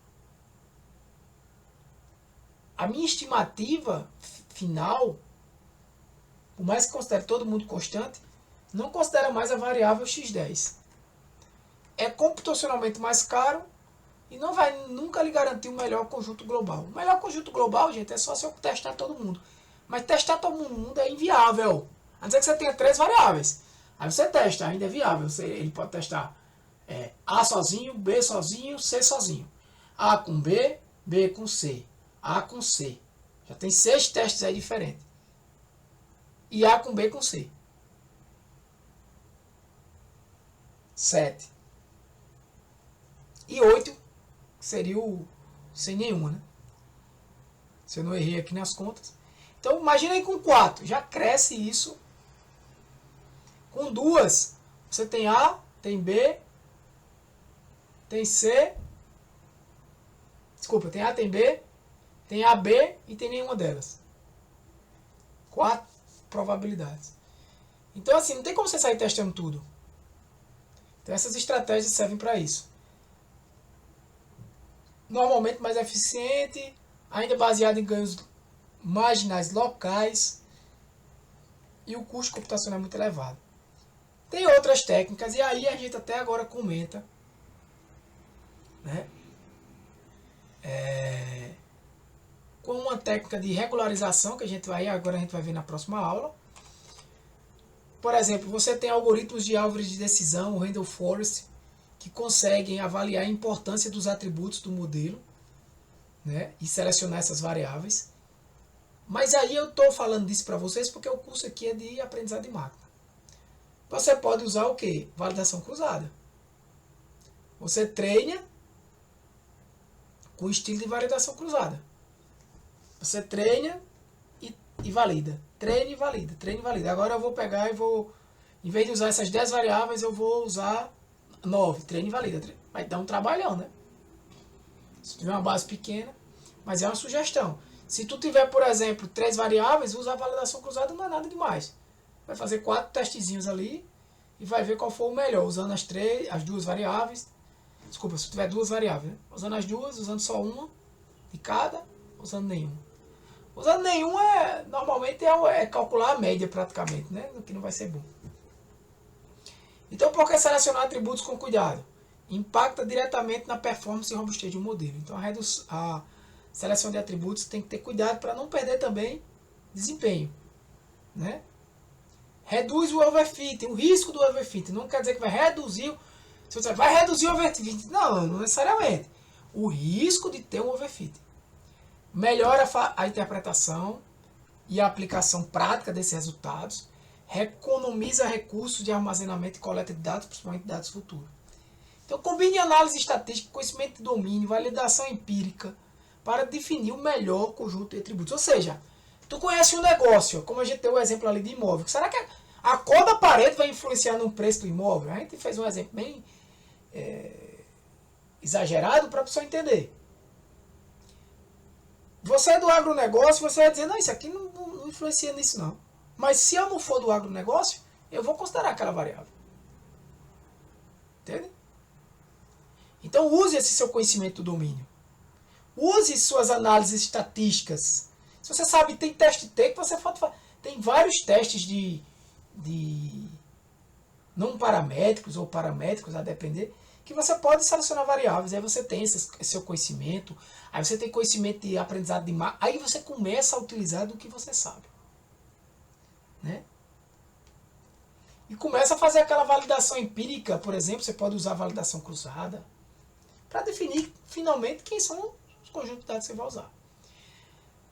a minha estimativa final, por mais que considere todo mundo constante, não considera mais a variável x10. É computacionalmente mais caro e não vai nunca lhe garantir o melhor conjunto global. O melhor conjunto global, gente, é só se eu testar todo mundo. Mas testar todo mundo é inviável. A não ser que você tenha 3 variáveis. Aí você testa, ainda é viável. Ele pode testar A sozinho, B sozinho, C sozinho. A com B, B com C. A com C. Já tem 6 testes aí diferentes. E A com B com C. 7. E 8, que seria o sem nenhuma, né? Se eu não errei aqui nas contas. Então, imagina aí com 4. Já cresce isso. Com 2, você tem A, tem B, tem C. Desculpa, tem A, tem B, tem AB e tem nenhuma delas. 4 probabilidades. Então, assim, não tem como você sair testando tudo. Então, essas estratégias servem para isso. Normalmente mais eficiente, ainda baseado em ganhos marginais locais, e o custo computacional é muito elevado. Tem outras técnicas, e aí a gente até agora comenta, né? Com uma técnica de regularização, que agora a gente vai ver na próxima aula. Por exemplo, você tem algoritmos de árvore de decisão, o Randall Forest, que conseguem avaliar a importância dos atributos do modelo, né, e selecionar essas variáveis. Mas aí eu estou falando disso para vocês porque o curso aqui é de aprendizado de máquina. Você pode usar o quê? Validação cruzada. Você treina com estilo de validação cruzada. Você treina e valida. Treina e valida. Treina e valida. Agora eu vou pegar e vou, em vez de usar essas 10 variáveis, eu vou usar 9. Treina e valida. Vai dar um trabalhão, né? Se tiver uma base pequena. Mas é uma sugestão. Se tu tiver, por exemplo, 3 variáveis, usar a validação cruzada não é nada demais. Vai fazer 4 testezinhos ali e vai ver qual for o melhor, usando as 2 variáveis. Desculpa, se tiver 2 variáveis, né? Usando as 2, usando só uma de cada, usando nenhuma. Usando nenhuma, normalmente é calcular a média praticamente, né? O que não vai ser bom. Então, por que selecionar atributos com cuidado? Impacta diretamente na performance e robustez de um modelo. Então, a seleção de atributos tem que ter cuidado para não perder também desempenho, né? Reduz o overfitting, o risco do overfitting. Não quer dizer que vai reduzir. Se você vai reduzir o overfitting, não necessariamente. O risco de ter um overfitting. Melhora a interpretação e a aplicação prática desses resultados. Economiza recursos de armazenamento e coleta de dados, principalmente dados futuros. Então, combine análise estatística, conhecimento de domínio, validação empírica, para definir o melhor conjunto de atributos. Ou seja, tu conhece um negócio, como a gente deu o exemplo ali de imóvel. Será que a cor da parede vai influenciar no preço do imóvel? A gente fez um exemplo bem exagerado para a pessoa entender. Você é do agronegócio, você vai dizer, não, isso aqui não influencia nisso não. Mas se eu não for do agronegócio, eu vou considerar aquela variável. Entende? Então use esse seu conhecimento do domínio. Use suas análises estatísticas. Se você sabe, tem teste T que você pode fazer. Tem vários testes de não paramétricos ou paramétricos, a depender, que você pode selecionar variáveis. Aí você tem esse seu conhecimento, aí você tem conhecimento de aprendizado de máquina, aí você começa a utilizar do que você sabe. Né? E começa a fazer aquela validação empírica, por exemplo, você pode usar a validação cruzada, para definir finalmente quem são os conjuntos de dados que você vai usar.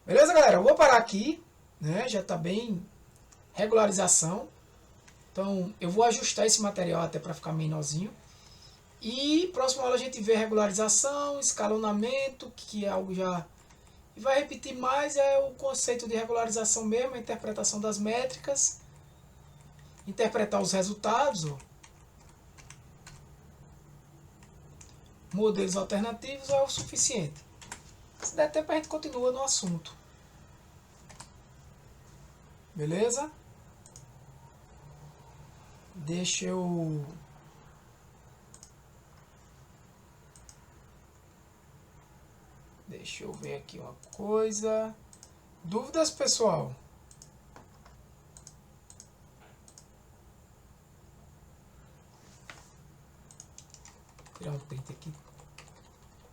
Beleza, galera? Eu vou parar aqui, né? Já está bem regularização. Então, eu vou ajustar esse material até para ficar menorzinho. E próxima aula a gente vê regularização, escalonamento, que é algo já... E vai repetir mais, é o conceito de regularização mesmo, a interpretação das métricas, interpretar os resultados, ó. Modelos alternativos é o suficiente. Se der tempo a gente continua no assunto. Beleza? Deixa eu ver aqui uma coisa. Dúvidas, pessoal? Vou tirar um print aqui.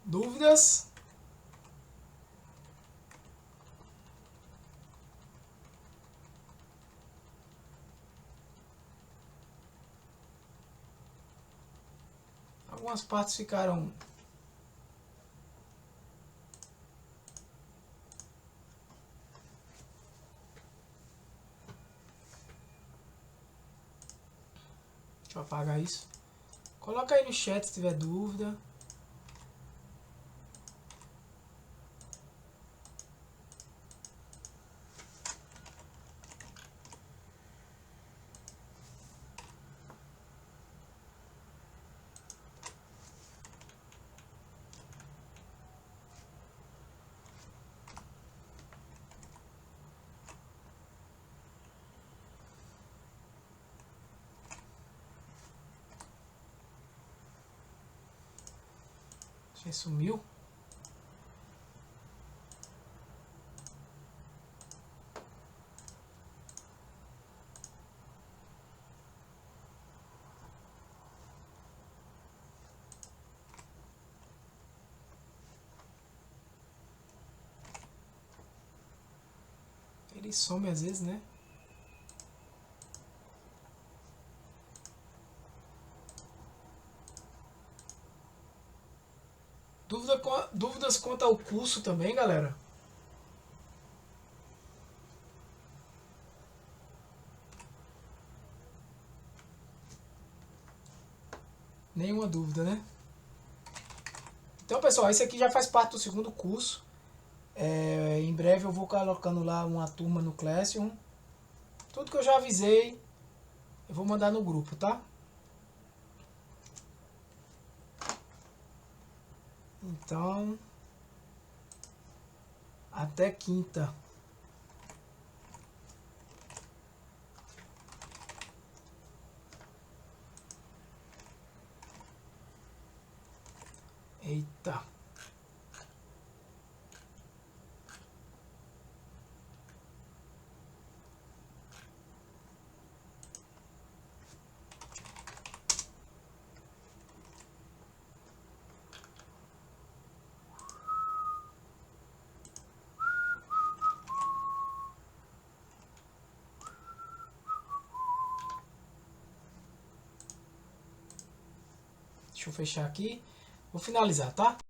Dúvidas? Algumas partes ficaram... Deixa eu apagar isso. Coloca aí no chat se tiver dúvida. Já sumiu? Ele some às vezes, né? Dúvidas quanto ao curso também, galera? Nenhuma dúvida, né? Então, pessoal, esse aqui já faz parte do segundo curso. Em breve eu vou colocando lá uma turma no Classroom. Tudo que eu já avisei, eu vou mandar no grupo, tá? Então, até quinta. Eita. Deixa eu fechar aqui. Vou finalizar, tá?